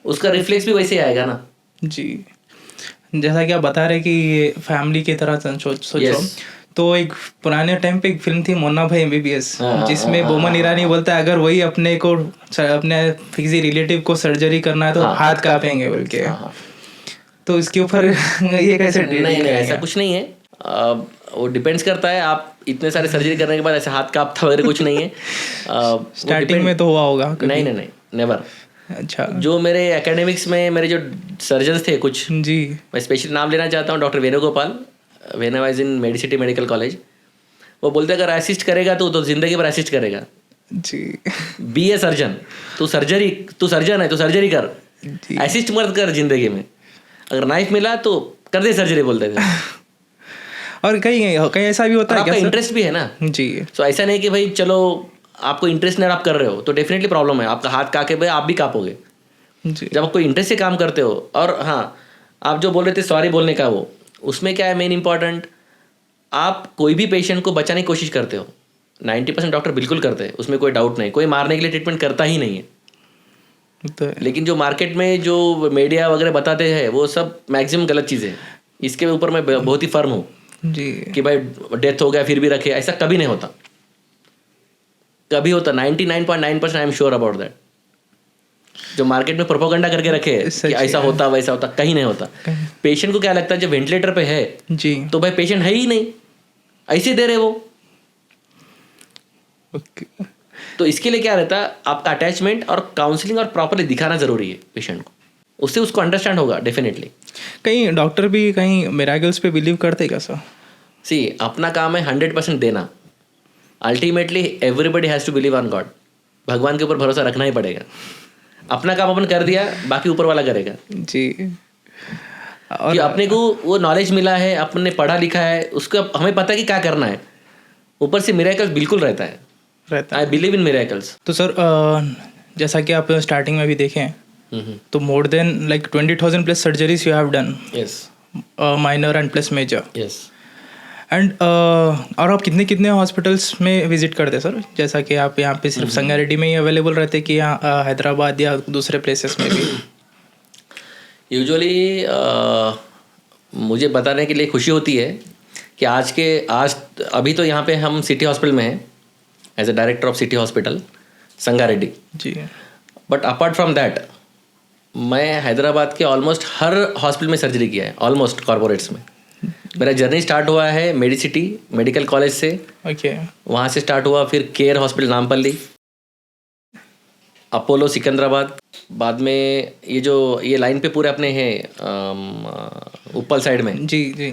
उसका रिफ्लेक्स भी वैसे ही आएगा ना। जी। जैसा कि आप बता रहे कि ये फैमिली की तरह सोचो। Yes. तो एक पुराने टाइम पे एक फिल्म थी मुन्ना भाई एमबीबीएस, हाँ, जिसमें बोमन ईरानी बोलता है अगर वही अपने को अपने किसी रिलेटिव को सर्जरी करना है तो हाथ कांपेंगे बोल के। तो इसके ऊपर ये कैसे नहीं नहीं ऐसा कुछ नहीं है। वो डिपेंड्स करता है, आप इतने सारे सर्जरी करने के बाद ऐसे हाथ कांपता वगैरह कुछ नहीं है। स्टार्टिंग में तो हुआ होगा कभी? नहीं नेवर। अच्छा। जो मेरे एकेडमिक्स में मेरे जो सर्जन्स थे कुछ, जी, मैं स्पेशली नाम लेना चाहता हूँ, doctor Venugopal, when I was in Medicity medical college. वो बोलते अगर असिस्ट करेगा तो जिंदगी भर असिस्ट करेगा जी। बी ए सर्जन, तू सर्जन है तो सर्जरी कर, असिस्ट मत कर जिंदगी में। अगर नाइफ मिला तो कर दे सर्जरी बोलते थे। और कहीं ऐसा भी होता है आपका इंटरेस्ट भी है ना जी। सो ऐसा नहीं कि भाई चलो आपको इंटरेस्ट नहीं आप कर रहे हो तो डेफिनेटली प्रॉब्लम है, आपका हाथ काके भाई आप भी कापोगे जी। जब आप कोई इंटरेस्ट से काम करते हो। और हाँ, आप जो बोल रहे थे सॉरी बोलने का, वो उसमें क्या है मेन इंपॉर्टेंट, आप कोई भी पेशेंट को बचाने की कोशिश करते हो, 90% डॉक्टर बिल्कुल करते हैं, उसमें कोई डाउट नहीं, कोई मारने के लिए ट्रीटमेंट करता ही नहीं है। तो लेकिन जो मार्केट में जो मीडिया वगैरह बताते हैं वो सब मैक्सिमम गलत चीज़ है। इसके ऊपर मैं बहुत ही फर्म हूँ जी कि भाई डेथ हो गया फिर भी रखे, ऐसा कभी नहीं होता, कभी होता 99.9% I am sure about that. जो मार्केट में प्रोपोगंडा करके रखे कि ऐसा होता वैसा होता, कहीं नहीं होता। पेशेंट को क्या लगता है जब वेंटिलेटर पे है जी, तो भाई पेशेंट है ही नहीं, ऐसे दे रहे वो। ओके। तो इसके लिए क्या रहता है, आपका अटैचमेंट और काउंसलिंग और प्रॉपरली दिखाना जरूरी है पेशेंट को, उससे उसको अंडरस्टैंड होगा डेफिनेटली। कहीं डॉक्टर भी कहीं मिराकल्स पे बिलीव करते क्या सर? सी अपना काम है 100% देना। Ultimately everybody has to believe on God, भगवान के ऊपर भरोसा रखना ही पड़ेगा। अपना काम अपन कर दिया, बाकी ऊपर वाला करेगा जी। कि अपने को वो नॉलेज मिला है, अपने पढ़ा लिखा है, उसको हमें पता है कि क्या करना है। ऊपर से मिरेकल्स बिल्कुल रहता है, आई बिलीव इन मिरेकल्स। तो सर जैसा कि आप स्टार्टिंग में भी देखें तो more than like 20,000 plus surgeries you have done, yes, minor and plus major. Yes. And और आप कितने कितने हॉस्पिटल्स में विजिट करते हैं सर? जैसा कि आप यहाँ पे सिर्फ संगारेड्डी में ही अवेलेबल रहते कि यहाँ हैदराबाद या दूसरे प्लेसेस में भी? यूजुअली मुझे बताने के लिए खुशी होती है कि आज अभी तो यहाँ पे हम सिटी हॉस्पिटल में हैं as a director of city hospital Sangareddy ji. But apart from that मैं हैदराबाद के ऑलमोस्ट हर हॉस्पिटल में सर्जरी किया है, ऑलमोस्ट कॉर्पोरेट्स में। मेरा जर्नी स्टार्ट हुआ है मेडिसिटी मेडिकल कॉलेज से, ओके। वहाँ से स्टार्ट हुआ, फिर care hospital Nampally, Apollo Secunderabad, बाद में ये लाइन पे पूरे अपने हैं उप्पल साइड में जी जी।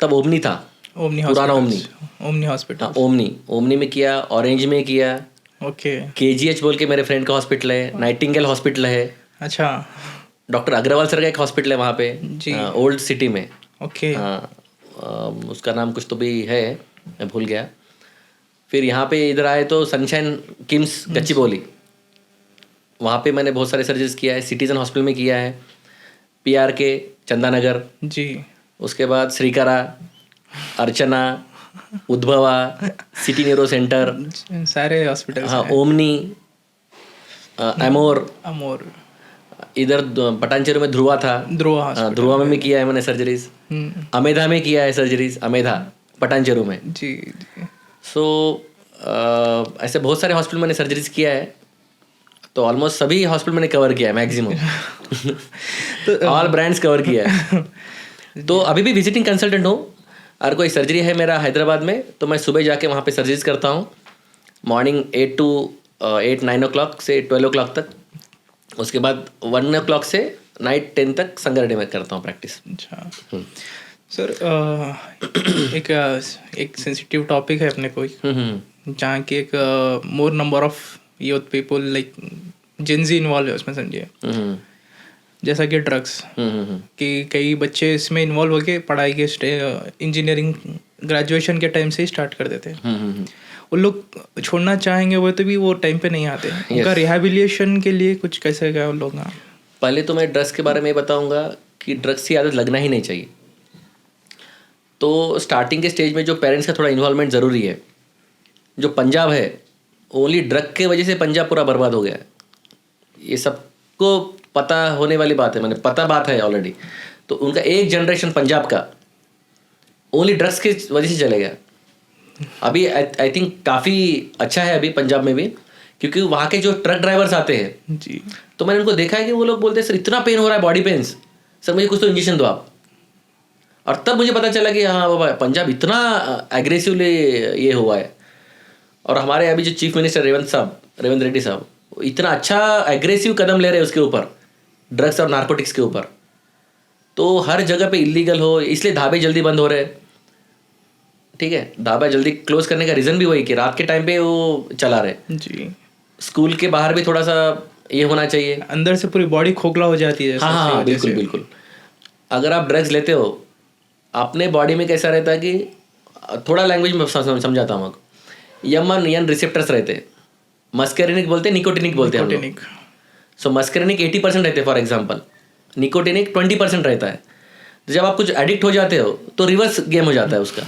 तब ओमनी था, ओमनी पुराना ओमनी हॉस्पिटल। ओमनी में किया, ऑरेंज में किया, ओके। KGH बोल के मेरे फ्रेंड का हॉस्पिटल है, नाइटिंगेल हॉस्पिटल है, अच्छा। डॉक्टर अग्रवाल सर का एक हॉस्पिटल है वहाँ पे जी। ओल्ड सिटी में। ओके। उसका नाम कुछ तो भी है, मैं भूल गया। फिर यहाँ पे इधर आए तो सनशाइन किम्स गच्चीबौली, वहाँ पे मैंने बहुत सारे सर्जरीज किया है। सिटीजन हॉस्पिटल में किया है, PRK चंदानगर जी। उसके बाद श्रीकरा, अर्चना, उद्भवा, सिटी न्यूरो सेंटर, सारे हॉस्पिटल। हाँ, ओमनी, अमोर, इधर पटानचेरू में ध्रुवा था, ध्रुवा में भी किया है मैंने सर्जरीज। अमेधा में किया है सर्जरीज, अमेधा पटानचेरू में जी। सो ऐसे बहुत सारे हॉस्पिटल मैंने सर्जरीज किया है, तो ऑलमोस्ट सभी हॉस्पिटल मैंने कवर किया है मैक्सिमम, ऑल ब्रांड्स कवर किया है। तो अभी भी विजिटिंग कंसल्टेंट हूँ। अगर कोई सर्जरी है मेरा हैदराबाद में तो मैं सुबह जाके वहाँ पे सर्जरीज करता हूँ, मॉर्निंग 8-9 o'clock से 12 o'clock तक। उसके बाद 1 o'clock से नाइट 10 तक संगारेड्डी में करता हूँ प्रैक्टिस। अच्छा सर, एक सेंसिटिव टॉपिक है अपने को, जहाँ की एक मोर number of youth people like Gen Z involve है उसमें, समझिए। जैसा कि ड्रग्स, कि कई बच्चे इसमें इन्वॉल्व होके पढ़ाई के इंजीनियरिंग ग्रेजुएशन के टाइम से ही स्टार्ट कर देते हैं। उन लोग छोड़ना चाहेंगे वो तो भी वो टाइम पे नहीं आते। उनका रिहैबिलिटेशन के लिए कुछ कैसे क्या उन लोग? पहले तो मैं ड्रग्स के बारे में बताऊंगा कि ड्रग्स की आदत लगना ही नहीं चाहिए। तो स्टार्टिंग के स्टेज में जो पेरेंट्स का थोड़ा इन्वॉल्वमेंट ज़रूरी है। जो पंजाब है ओनली ड्रग के वजह से पंजाब पूरा बर्बाद हो गया है, ये सबको पता होने वाली बात है, मैंने पता बात है ऑलरेडी। तो उनका एक जनरेशन पंजाब का ओनली ड्रग्स की वजह से चले गया। अभी आई थिंक काफ़ी अच्छा है अभी पंजाब में भी, क्योंकि वहाँ के जो ट्रक ड्राइवर्स आते हैं जी, तो मैंने उनको देखा है कि वो लोग बोलते हैं सर इतना पेन हो रहा है, बॉडी पेन्स, सर मुझे कुछ तो इंजेक्शन दो आप। और तब मुझे पता चला कि हाँ बाबा पंजाब इतना एग्रेसिवली ये हुआ है। और हमारे अभी जो चीफ मिनिस्टर रेवंत रेड्डी साहब, वो इतना अच्छा एग्रेसिव कदम ले रहे हैं उसके ऊपर, ड्रग्स और नारकोटिक्स के ऊपर। तो हर जगह पे इलीगल हो, इसलिए ढाबे जल्दी बंद हो रहे हैं। ठीक है, ढाबा जल्दी क्लोज करने का रीज़न भी वही कि रात के टाइम पे वो चला रहे। जी, स्कूल के बाहर भी थोड़ा सा ये होना चाहिए। अंदर से पूरी बॉडी खोखला हो जाती है। हाँ हाँ बिल्कुल बिल्कुल। अगर आप ड्रग्स लेते हो, अपने बॉडी में कैसा रहता है कि थोड़ा लैंग्वेज में समझाता हूँ आपको, यमन यन रिसेप्टर्स रहते हैं, मस्करिनिक बोलते हैं, निकोटिनिक बोलते हैं हम लोग। सो मस्करिनिक 80% रहते हैं फॉर एग्जांपल, निकोटिनिक 20% रहता है। तो जब आप कुछ एडिक्ट हो जाते हो तो रिवर्स गेम हो जाता है उसका,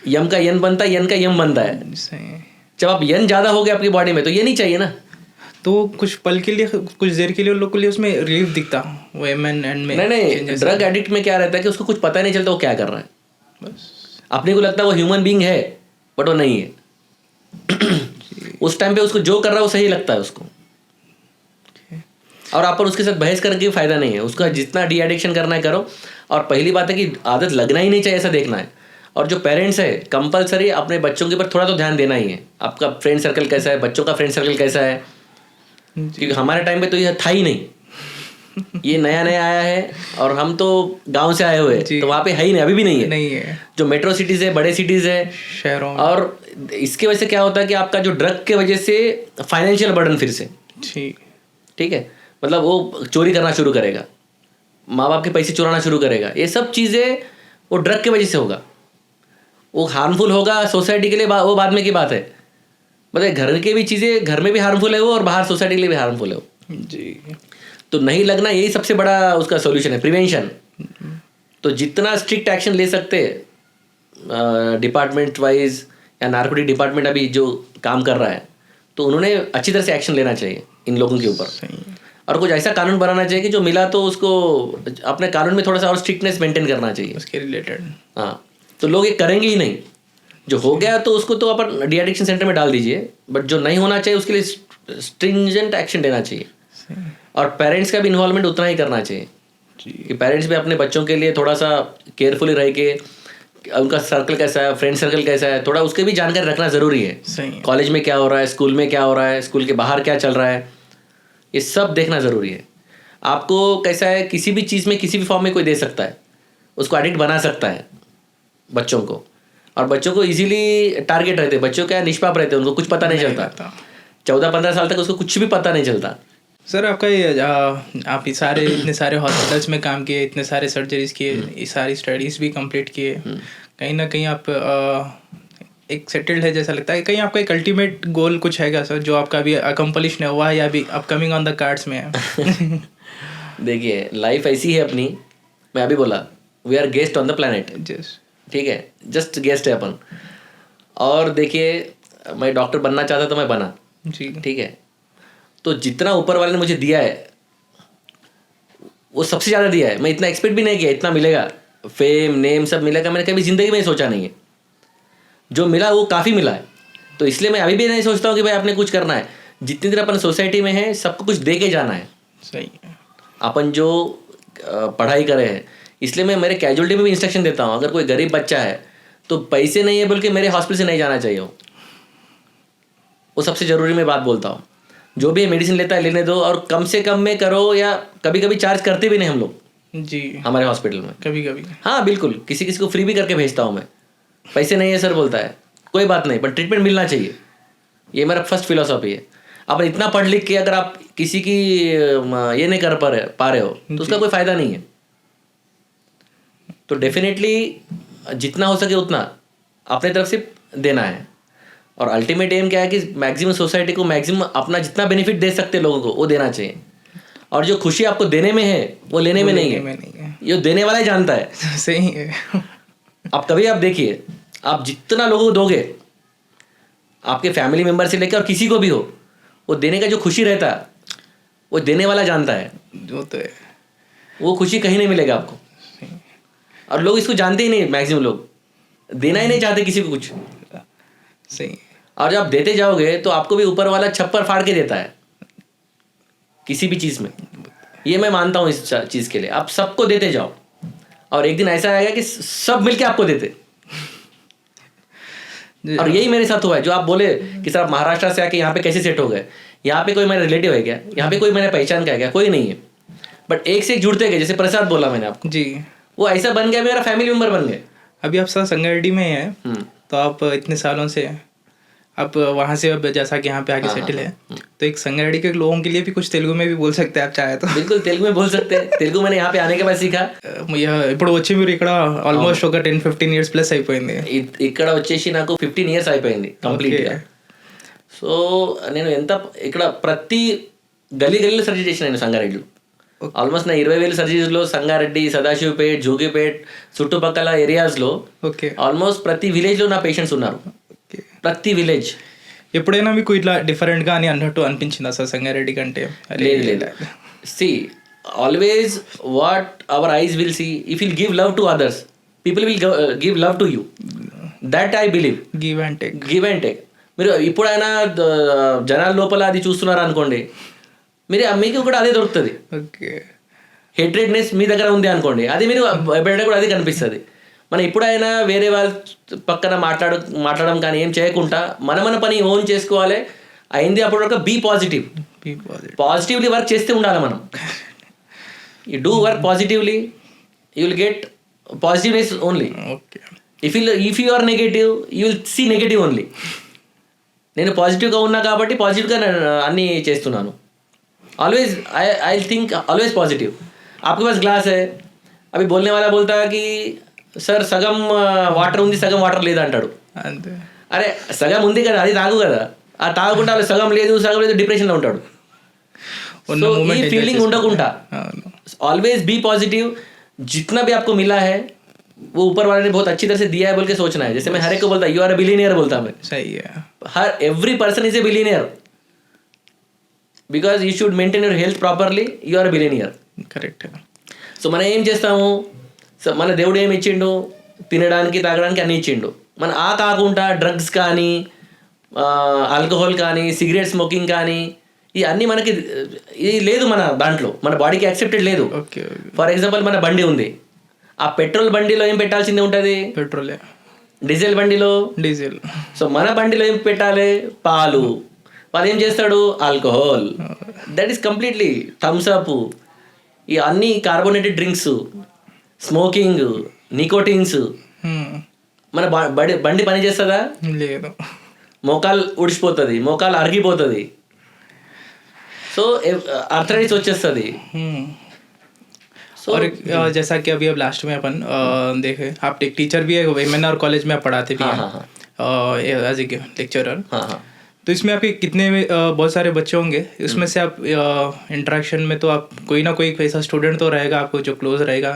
यम का यन बनता है, यन का यम बनता है। सही है। जब आप यन ज़्यादा हो गया आपकी बॉडी में तो ये नहीं चाहिए ना। तो कुछ पल के लिए, कुछ देर के लिए उन लोग के लिए उसमें रिलीफ दिखता वो एमएन एंड में। नहीं, ड्रग एडिक्ट में क्या रहता है कि उसको कुछ पता नहीं चलता वो क्या कर रहा है। बस अपने को लगता है वो ह्यूमन बीइंग है, बट वो नहीं है। उस टाइम पे उसको जो कर रहा है वो सही लगता है उसको, और आप पर उसके साथ बहस करके फायदा नहीं है। उसका जितना डी एडिक्शन करना है करो। और पहली बात है कि आदत लगना ही नहीं चाहिए, ऐसा देखना है। और जो पेरेंट्स है कंपलसरी अपने बच्चों के ऊपर थोड़ा तो ध्यान देना ही है। आपका फ्रेंड सर्कल कैसा है, बच्चों का फ्रेंड सर्कल कैसा है, क्योंकि हमारे टाइम पे तो ये था ही नहीं, ये नया नया आया है। और हम तो गांव से आए हुए हैं, तो वहाँ पे है ही नहीं, अभी भी नहीं है। जो मेट्रो सिटीज़ है, बड़े सिटीज़ है, शहरों में। और इसके वजह से क्या होता है कि आपका जो ड्रग के वजह से फाइनेंशियल बर्डन फिर से, ठीक है, मतलब वो चोरी करना शुरू करेगा, माँ बाप के पैसे चुराना शुरू करेगा। ये सब चीज़ें वो ड्रग के वजह से होगा। वो हार्मफुल होगा सोसाइटी के लिए, वो बाद में की बात है। मतलब घर के भी चीज़ें घर में भी हार्मफुल है वो, और बाहर सोसाइटी के लिए भी हार्मफुल है वो। जी, तो नहीं लगना यही सबसे बड़ा उसका सॉल्यूशन है, प्रिवेंशन। तो जितना स्ट्रिक्ट एक्शन ले सकते डिपार्टमेंट वाइज, या नार्कोटिक डिपार्टमेंट अभी जो काम कर रहा है, तो उन्होंने अच्छी तरह से एक्शन लेना चाहिए इन लोगों के ऊपर। और कुछ ऐसा कानून बनाना चाहिए कि जो मिला तो उसको अपने कानून में थोड़ा सा और स्ट्रिक्टनेस मेंटेन करना चाहिए उसके रिलेटेड। हाँ, तो लोग ये करेंगे ही नहीं। जो हो गया तो उसको तो अपन डी एडिक्शन सेंटर में डाल दीजिए, बट जो नहीं होना चाहिए उसके लिए स्ट्रिंजेंट एक्शन लेना चाहिए। और पेरेंट्स का भी इन्वॉल्वमेंट उतना ही करना चाहिए कि पेरेंट्स भी अपने बच्चों के लिए थोड़ा सा केयरफुली रह के, उनका सर्कल कैसा है, फ्रेंड सर्कल कैसा है, थोड़ा उसके भी जानकारी रखना ज़रूरी है। कॉलेज में क्या हो रहा है, स्कूल में क्या हो रहा है, स्कूल के बाहर क्या चल रहा है, ये सब देखना ज़रूरी है। आपको कैसा है, किसी भी चीज़ में किसी भी फॉर्म में कोई दे सकता है, उसको एडिक्ट बना सकता है बच्चों को। और बच्चों को इजीली टारगेट रहते हैं, बच्चों क्या निष्पाप रहते हैं, उनको कुछ पता नहीं चलता। 14-15 साल तक उसको कुछ भी पता नहीं चलता। सर आपका ये आप इतने सारे हॉस्पिटल्स में काम किए, इतने सारे सर्जरीज किए, ये सारी स्टडीज़ भी कंप्लीट किए, कहीं ना कहीं आप एक सेटल्ड है जैसा लगता है। कहीं आपका एक अल्टीमेट गोल कुछ हैगा सर जो आपका अभी अकम्पलिश नहीं हुआ है या अभी अपकमिंग ऑन द कार्ड्स में है? देखिए लाइफ ऐसी है अपनी, मैं अभी बोला we are guest on the planet, ठीक है, जस्ट गेस्ट है अपन। और देखिए मैं डॉक्टर बनना चाहता तो मैं बना जी, ठीक है। तो जितना ऊपर वाले ने मुझे दिया है वो सबसे ज़्यादा दिया है। मैं इतना एक्सपेक्ट भी नहीं किया इतना मिलेगा, फेम नेम सब मिलेगा, मैंने कभी ज़िंदगी में सोचा नहीं है। जो मिला वो काफ़ी मिला है। तो इसलिए मैं अभी भी नहीं सोचता हूँ कि भाई आपने कुछ करना है। जितनी देर अपन सोसाइटी में है सबको कुछ दे के जाना है। सही है। अपन जो पढ़ाई करे हैं, इसलिए मैं मेरे कैजुअलिटी में भी इंस्ट्रक्शन देता हूँ। अगर कोई गरीब बच्चा है तो पैसे नहीं है बल्कि मेरे हॉस्पिटल से नहीं जाना चाहिए वो सबसे ज़रूरी मैं बात बोलता हूँ। जो भी मेडिसिन लेता है लेने दो, और कम से कम में करो, या कभी कभी चार्ज करते भी नहीं हम लोग जी हमारे हॉस्पिटल में, कभी कभी। हाँ बिल्कुल, किसी किसी को फ्री भी करके भेजता हूँ मैं। पैसे नहीं है सर बोलता है, कोई बात नहीं, पर ट्रीटमेंट मिलना चाहिए। ये मेरा फर्स्ट फिलोसॉफी है। अब इतना पढ़ लिख के अगर आप किसी की ये नहीं कर पा रहे हो तो उसका कोई फ़ायदा नहीं है। तो डेफिनेटली जितना हो सके उतना अपने तरफ से देना है। और अल्टीमेट एम क्या है कि मैक्सिमम सोसाइटी को मैक्सिमम अपना जितना बेनिफिट दे सकते लोगों को वो देना चाहिए। और जो खुशी आपको देने में है वो लेने में नहीं है, ये देने वाला ही जानता है। सही है। अब कभी आप देखिए, आप जितना लोगों को दोगे, आपके फैमिली मेम्बर से लेकर और किसी को भी हो, वो देने का जो खुशी रहता है वो देने वाला जानता है। वो तो है, वो खुशी कहीं नहीं मिलेगा आपको। और लोग इसको जानते ही नहीं, मैक्सिमम लोग देना ही नहीं चाहते किसी को कुछ। सही। और जब आप देते जाओगे तो आपको भी ऊपर वाला छप्पर फाड़ के देता है किसी भी चीज़ में। ये मैं मानता हूँ इस चीज़ के लिए। आप सबको देते जाओ और एक दिन ऐसा आएगा कि सब मिलके आपको देते। और यही मेरे साथ हुआ है। जो आप बोले कि सर आप महाराष्ट्र से आके यहाँ पे कैसे सेट हो गए, यहाँ पे कोई मेरा रिलेटिव है क्या, यहाँ पे कोई मेरा पहचान का है क्या, कोई नहीं है, बट एक से एक जुड़ते गए। जैसे प्रसाद बोला मैंने आपको जी, वो ऐसा बन गया, मेरा फैमिली मेम्बर बन गए। अभी आप सर संगारेड्डी में ही है, तो आप इतने सालों से आप वहाँ से अब जैसा कि यहाँ पे आके सेटल है, तो एक संगारेड्डी के लोगों के लिए भी कुछ तेलुगु में भी बोल सकते हैं आप चाहे तो। बिल्कुल तेलुगु में बोल सकते हैं। तेलुगु मैंने यहाँ पे आने के बाद सीखा। ఇప్పుడు వచ్చి మీరు ఇక్కడ ఆల్మోస్ట్ ఒక 10-15 years ప్లస్ అయిపోయింది. ఇక్కడ వచ్చేసి నాకు 15 years అయిపోయింది కంప్లీట్గా. సో నేను ఎంత ఇక్కడ ప్రతి గల్లీలో సర్జరీ చేసిన నేను సంగారెడ్డిలో. ఆల్మోస్ట్ నా 20,000 సర్జరీస్లో సంగారెడ్డి, సదాశివపేట్, జోగిపేట్ చుట్టుపక్కల ఏరియాస్లో ఆల్మోస్ట్ ప్రతి విలేజ్లో నా పేషెంట్స్ ఉన్నారు. ప్రతి విలేజ్. ఎప్పుడైనా మీకు ఇట్లా డిఫరెంట్గా అని అన్నట్టు అనిపించిందా సార్ సంగారెడ్డి కంటే? లేదు. See always what our eyes will see, if will give love to others, people will give love to you. That I believe. Give and take. మీరు ఇప్పుడైనా జనాల లోపల అది చూస్తున్నారు అనుకోండి, మీకు కూడా అదే దొరుకుతుంది. ఓకే. హేట్రెడ్నెస్ మీ దగ్గర ఉంది అనుకోండి, అది మీరు బయట కూడా అది కనిపిస్తుంది. మనం ఎప్పుడైనా వేరే వాళ్ళ పక్కన మాట్లాడడం కానీ ఏం చేయకుండా మన పని ఓన్ చేసుకోవాలి. అయింది అప్పుడు ఒక బీ పాజిటివ్లీ వర్క్ చేస్తే ఉండాలి మనం. You do work positively, you will get positiveness only. If you are negative you will see negative only. నేను పాజిటివ్గా ఉన్నా కాబట్టి పాజిటివ్గా అన్నీ చేస్తున్నాను. Always I think always positive. आपके पास ग्लास है, अभी बोलने वाला बोलता है कि सर సగం వాటర్ ఉంది, సగం వాటర్ లేదు అంటాడు. అరే సగం ఉంది కదా, అది తాగు కదా. ఆ తాగకుండా సగం లేదు డిప్రెషన్లో ఉంటాడు. సో ఈ फीलिंग ఉండకుండా ऑलवेज बी पॉजिटिव. जितना भी आपको मिला है वो ऊपर वाले ने बहुत अच्छी तरह से दिया है बोल के सोचना है. जैसे मैं हर एक को बोलता यू आर अ बिलियनियर बोलता मैं. सही है. हर every person is a billionaire. Because you should maintain your health properly, you are billionaire. Correct. So మనం ఏం చేస్తాము, మన దేవుడు ఏమి ఇచ్చిండు, తినడానికి తాగడానికి అన్నీ ఇచ్చిండు. మనం ఆ కాకుండా డ్రగ్స్ కానీ, ఆల్కహాల్ కానీ, సిగరెట్ స్మోకింగ్ కానీ, ఇవన్నీ మనకి ఇది లేదు మన దాంట్లో, మన బాడీకి యాక్సెప్టెడ్ లేదు. ఫర్ ఎగ్జాంపుల్ మన బండి ఉంది, ఆ పెట్రోల్ బండిలో ఏం పెట్టాల్సింది ఉంటుంది, పెట్రోల్. డీజిల్ బండిలో డీజిల్. సో మన బండిలో ఏం పెట్టాలి, పాలు. వాళ్ళు ఏం చేస్తాడు, alcohol. That is completely Thums Up, ఈ అన్ని కార్బోనేటెడ్ డ్రింక్స్, స్మోకింగ్, నికోటిన్స్. మన బండి పని చేస్తుందా, లేదు. మోకాలు ఉడిచిపోతుంది, మోకాలు అరిగిపోతుంది. సో आर्थराइटिस వచ్చేస్తుంది. और जैसा कि अभी अब लास्ट में अपन देखे, आप एक टीचर भी है, MNR कॉलेज में आप पढ़ाते भी हैं एज ए लेक्चरर. तो इसमें आपके कितने बहुत सारे बच्चे होंगे, उसमें से आप इंटरेक्शन में तो आप कोई ना कोई ऐसा स्टूडेंट तो रहेगा आपको जो क्लोज रहेगा.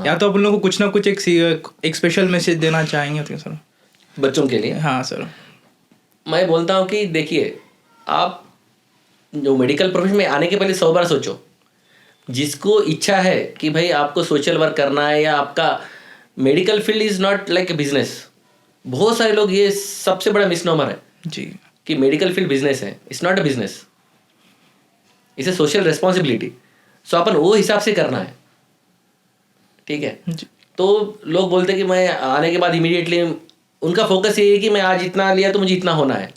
या तो आप उन लोगों को कुछ ना कुछ एक स्पेशल मैसेज देना चाहेंगे तो सर बच्चों के लिए? हाँ सर, मैं बोलता हूँ कि देखिए, आप जो मेडिकल प्रोफेशन में आने के पहले 100 बार सोचो. जिसको इच्छा है कि भाई आपको सोशल वर्क करना है, या आपका medical field is not like a business. बहुत सारे लोग, ये सबसे बड़ा मिसनोमर है जी कि मेडिकल फील्ड बिजनेस है. It's not a business, it's a social responsibility. So अपन वो हिसाब से करना है, ठीक है. तो लोग बोलते कि मैं आने के बाद इमीडिएटली, उनका फोकस ये है कि मैं आज इतना लिया तो मुझे इतना होना है.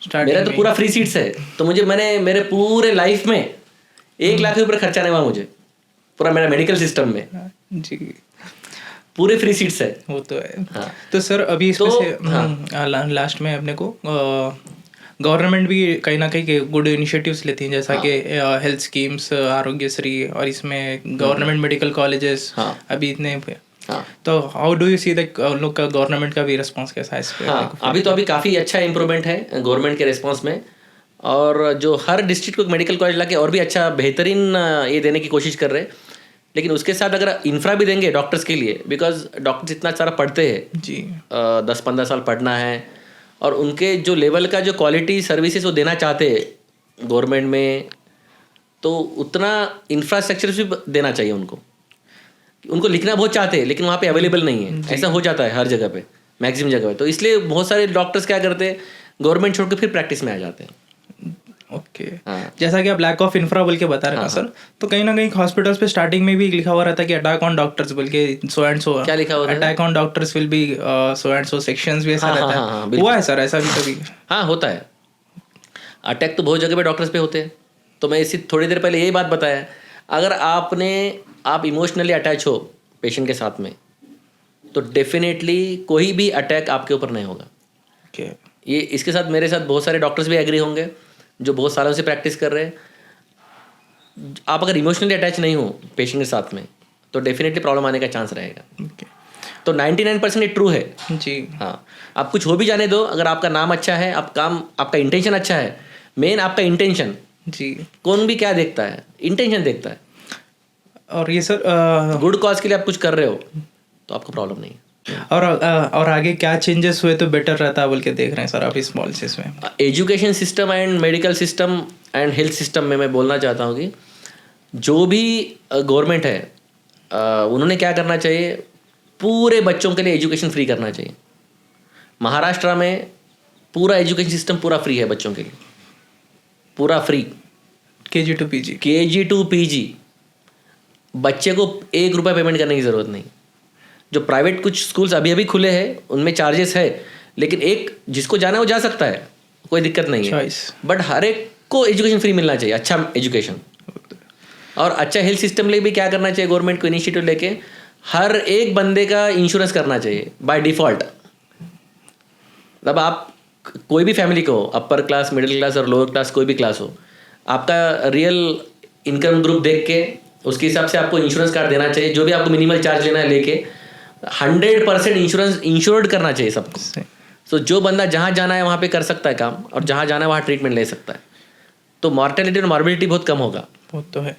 मेरा तो पूरा फ्री सीट्स है, तो मैंने मेरे पूरे लाइफ में 1 लाख के ऊपर खर्चा नहीं हुआ मुझे, पूरा मेरा मेडिकल सिस्टम में जी पूरे फ्री सीट्स है. वो तो है. हाँ. तो सर अभी इसमें से लास्ट में अपने को गवर्नमेंट भी कहीं ना कहीं गुड इनिशिएटिव्स लेती हैं, जैसा कि हेल्थ स्कीम्स, आरोग्यश्री, और इसमें गवर्नमेंट मेडिकल कॉलेजेस अभी इतने. तो how do you see that उन लोग का गवर्नमेंट का भी रिस्पांस कैसा है इस पे? अभी काफ़ी अच्छा इम्प्रूवमेंट है गवर्नमेंट के रिस्पांस में. और जो हर डिस्ट्रिक्ट को मेडिकल कॉलेज लाके और भी अच्छा बेहतरीन ये देने की कोशिश कर रहे हैं. लेकिन उसके साथ अगर इंफ्रा भी देंगे डॉक्टर्स के लिए, बिकॉज डॉक्टर्स इतना सारा पढ़ते हैं जी, 10-15 साल पढ़ना है, और उनके जो लेवल का जो क्वालिटी सर्विसेज वो देना चाहते हैं गवर्नमेंट में, तो उतना इंफ्रास्ट्रक्चर भी देना चाहिए उनको, उनको लिखना बहुत चाहते हैं लेकिन वहाँ पे अवेलेबल नहीं है, ऐसा हो जाता है हर जगह पे, मैक्सिमम जगह पे। तो इसलिए बहुत सारे डॉक्टर्स क्या करते हैं, गवर्नमेंट छोड़ के फिर प्रैक्टिस में आ जाते हैं। ओके जैसा कि आप लैक ऑफ इंफ्रा बोल के बता रहे हैं सर, तो कहीं ना कहीं हॉस्पिटल्स पे स्टार्टिंग में भी लिखा हुआ रहता है कि अटैक ऑन डॉक्टर्स बोल के सो एंड सो, क्या लिखा हुआ है? Attack on doctors will be so and so sections भी ऐसा रहता है। हुआ है सर ऐसा भी कभी? हाँ होता है, अटैक तो बहुत जगह पे डॉक्टर्स पे होते हैं। तो मैं इसी थोड़ी देर पहले यही बात बताया, अगर आप इमोशनली अटैच हो पेशेंट के साथ में तो डेफिनेटली कोई भी अटैक आपके ऊपर नहीं होगा। okay. ये इसके साथ मेरे साथ बहुत सारे डॉक्टर्स भी एग्री होंगे जो बहुत सालों से प्रैक्टिस कर रहे हैं। आप अगर इमोशनली अटैच नहीं हो पेशेंट के साथ में तो डेफिनेटली प्रॉब्लम आने का चांस रहेगा। okay. तो 99% ये ट्रू है जी। हाँ, आप कुछ हो भी जाने दो, अगर आपका नाम अच्छा है, आपका इंटेंशन अच्छा है, मेन आपका इंटेंशन जी, कौन भी क्या देखता है, इंटेंशन देखता है। और ये सर गुड कॉज के लिए आप कुछ कर रहे हो तो आपको प्रॉब्लम नहीं है। और आगे क्या चेंजेस हुए तो बेटर रहता है बोल के देख रहे हैं सर आप इस पॉलिसीज में? Education system and medical system and health system में मैं बोलना चाहता हूँ कि जो भी गवर्नमेंट है उन्होंने क्या करना चाहिए, पूरे बच्चों के लिए एजुकेशन फ्री करना चाहिए। महाराष्ट्र में पूरा एजुकेशन सिस्टम पूरा फ्री है बच्चों के लिए, पूरा फ्री, KG to PG। बच्चे को 1 रुपया पेमेंट करने की ज़रूरत नहीं। जो प्राइवेट कुछ स्कूल्स अभी अभी खुले हैं उनमें चार्जेस है, लेकिन एक जिसको जाना है वो जा सकता है, कोई दिक्कत नहीं है। बट हर एक को एजुकेशन फ्री मिलना चाहिए, अच्छा एजुकेशन। और अच्छा हेल्थ सिस्टम लिए भी क्या करना चाहिए गवर्नमेंट को, इनिशिएटिव लेके हर एक बंदे का इंश्योरेंस करना चाहिए बाय डिफ़ॉल्ट। मतलब आप कोई भी फैमिली को, अपर क्लास, मिडिल क्लास और लोअर क्लास, कोई भी क्लास हो, आपका रियल इनकम ग्रुप देख के उसके हिसाब से आपको इंश्योरेंस कार्ड देना चाहिए। जो भी आपको मिनिमल चार्ज लेना है लेके 100% इंश्योरेंस इंश्योर्ड करना चाहिए सबको। तो जो बंदा जहाँ जाना है वहाँ पे कर सकता है काम, और जहाँ जाना है वहाँ ट्रीटमेंट ले सकता है, तो मॉर्टेलिटी और मॉर्बिलिटी बहुत कम होगा। वो तो है।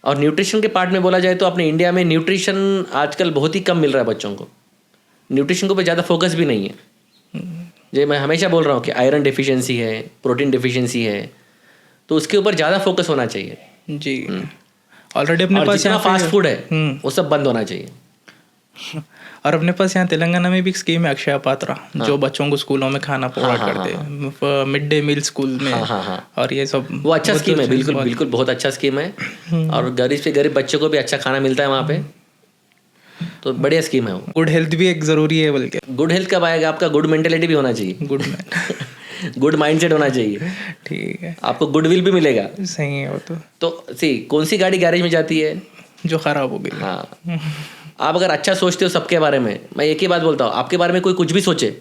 और न्यूट्रिशन के पार्ट में बोला जाए तो अपने इंडिया में न्यूट्रिशन आजकल बहुत ही कम मिल रहा है बच्चों को। न्यूट्रिशन को पे ज़्यादा फोकस भी नहीं है। जो मैं हमेशा बोल रहा हूँ कि आयरन डिफिशियंसी है, प्रोटीन डिफिशियंसी है, तो उसके ऊपर ज़्यादा फोकस होना चाहिए जी। ऑलरेडी अपने पास जितना फास्ट फूड है वो सब बंद होना चाहिए। और अपने पास यहाँ तेलंगाना में भी एक स्कीम है अक्षय पात्रा, जो बच्चों को स्कूलों में खाना प्रोवाइड करते हैं, मिड डे मील स्कूल में। और ये सब वो अच्छा स्कीम है, बिल्कुल बिल्कुल बहुत अच्छा स्कीम है। और गरीब से गरीब बच्चों को भी अच्छा खाना मिलता है वहाँ पे, तो बढ़िया स्कीम है वो। गुड हेल्थ भी एक ज़रूरी है, बल्कि गुड हेल्थ कब आएगा, आपका गुड मेंटेलिटी भी होना चाहिए, गुड माइंडसेट होना चाहिए। ठीक है, आपको गुडविल भी मिलेगा। सही है वो तो सी कौन सी गाड़ी गैरेज में जाती है जो खराब हो गई। हाँ, आप अगर अच्छा सोचते हो सबके बारे में, मैं एक ही बात बोलता हूँ, आपके बारे में कोई कुछ भी सोचे,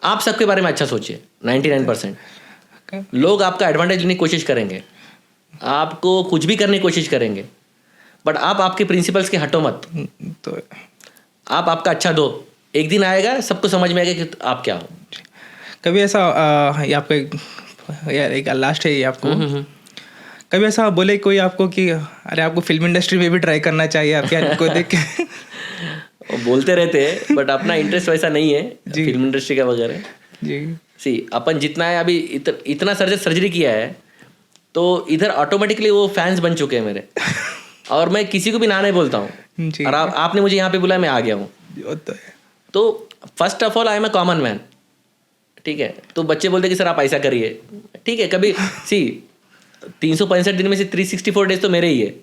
आप सबके बारे में अच्छा सोचिए। 99% लोग आपका एडवांटेज लेने की कोशिश करेंगे, आपको कुछ भी करने की कोशिश करेंगे, बट आप आपके प्रिंसिपल्स के हटो मत। तो आप आपका अच्छा दो, एक दिन आएगा सबको समझ में आएगा कि आप क्या हो। कभी ऐसा ये आपका यार एक लास्ट है ये आपको, कभी ऐसा बोले कोई आपको कि अरे आपको फिल्म इंडस्ट्री में भी ट्राई करना चाहिए, आप क्या को देख के? वो बोलते रहते हैं बट अपना इंटरेस्ट वैसा नहीं है फिल्म इंडस्ट्री का वगैरह जी। सी अपन जितना है अभी इतना सर्जरी किया है तो इधर ऑटोमेटिकली वो फैंस बन चुके हैं मेरे, और मैं किसी को भी ना नहीं बोलता हूँ। और आपने मुझे यहाँ पे बुलाया, मैं आ गया हूँ। तो first of all I am a common man, ठीक है। तो बच्चे बोलते कि सर आप ऐसा करिए, ठीक है। कभी सी 365 दिन में से 364 डेज तो मेरे ही है।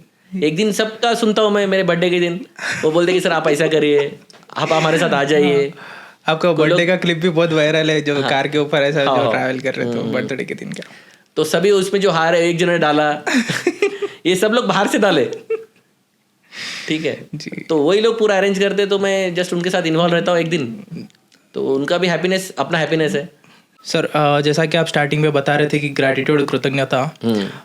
एक दिन सबका सुनता हूँ मैं, मेरे बर्थडे के दिन वो बोलते कि सर आप ऐसा करिए, आप हमारे साथ आ जाइए। आपका बर्थडे का क्लिप भी बहुत वायरल है, जो कार के ऊपर ऐसा जो ट्रैवल कर रहे थे बर्थडे के दिन का। तो सभी उसमें जो हार है एक जन ने डाला ये सब लोग बाहर से डाले, ठीक है जी। तो वही लोग पूरा अरेंज करते, तो मैं जस्ट उनके साथ इन्वॉल्व रहता हूँ एक दिन, तो उनका भी हैप्पीनेस अपना हैप्पीनेस है। सर जैसा कि आप स्टार्टिंग में बता रहे थे कि ग्रैटिट्यूड, कृतज्ञता,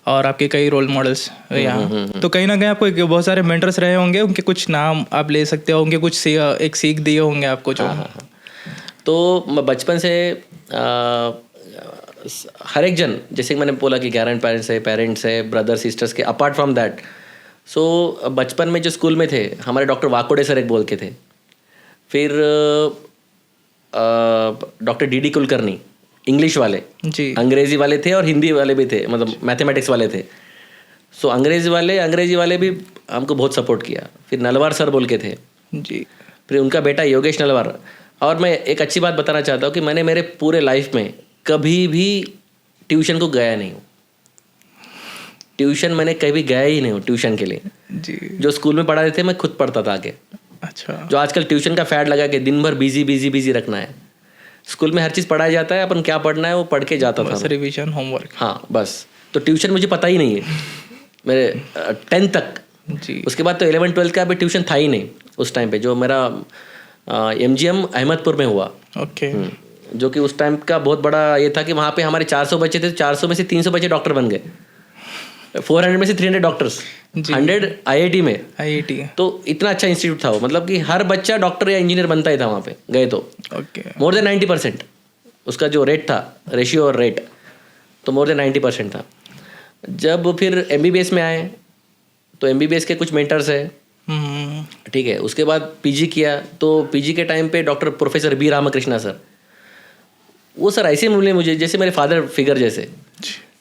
और आपके कई रोल मॉडल्स यहाँ, तो कहीं ना कहीं आपको बहुत सारे मेंटर्स रहे होंगे, उनके कुछ नाम आप ले सकते हो, उनके कुछ एक सीख दिए होंगे आपको जो। तो मैं बचपन से हर एक जन, जैसे कि मैंने बोला कि ग्रैंड पेरेंट्स है, ब्रदर सिस्टर्स के, अपार्ट फ्रॉम दैट, सो बचपन में जो स्कूल में थे हमारे डॉक्टर वाकोडे सर एक बोल के थे, फिर डॉक्टर डी कुलकर्णी इंग्लिश वाले जी, अंग्रेजी वाले थे और हिंदी वाले भी थे, मतलब मैथमेटिक्स वाले थे। सो अंग्रेजी वाले भी हमको बहुत सपोर्ट किया। फिर नलवार सर बोल के थे जी। फिर उनका बेटा योगेश नलवार। और मैं एक अच्छी बात बताना चाहता हूँ कि मैंने मेरे पूरे लाइफ में कभी भी ट्यूशन को गया नहीं हूँ। ट्यूशन मैंने कभी गया ही नहीं हूँ ट्यूशन के लिए जी। जो स्कूल में पढ़ाते थे मैं खुद पढ़ता था आगे। अच्छा। जो आजकल ट्यूशन का फैड लगा के दिन भर बिजी रखना है। स्कूल में हर चीज़ पढ़ाया जाता है, अपन क्या पढ़ना है वो पढ़ के जाता था। Revision homework. हाँ बस। तो ट्यूशन मुझे पता ही नहीं है मेरे 10th तक। जी। उसके बाद तो 11th-12th का भी ट्यूशन था ही नहीं उस टाइम पे। जो मेरा MGM अहमदपुर में हुआ। ओके। जो कि उस टाइम का बहुत बड़ा ये था कि वहाँ पे हमारे 400 बच्चे थे, 400 में से 300 बच्चे डॉक्टर बन गए, 400 में से 300 डॉक्टर्स, 100 IIT में। IIT। तो इतना अच्छा इंस्टीट्यूट था वो, मतलब कि हर बच्चा डॉक्टर या इंजीनियर बनता ही था वहाँ पे गए तो। ओके। मोर देन 90% उसका जो रेट था, रेशियो और रेट, तो मोर देन 90% था। जब फिर MBBS में आए तो MBBS के कुछ मेंटर्स है, ठीक है। उसके बाद PG किया तो PG के टाइम पे doctor professor B Ramakrishna sir, वो सर ऐसे मिले मुझे जैसे मेरे फादर फिगर जैसे,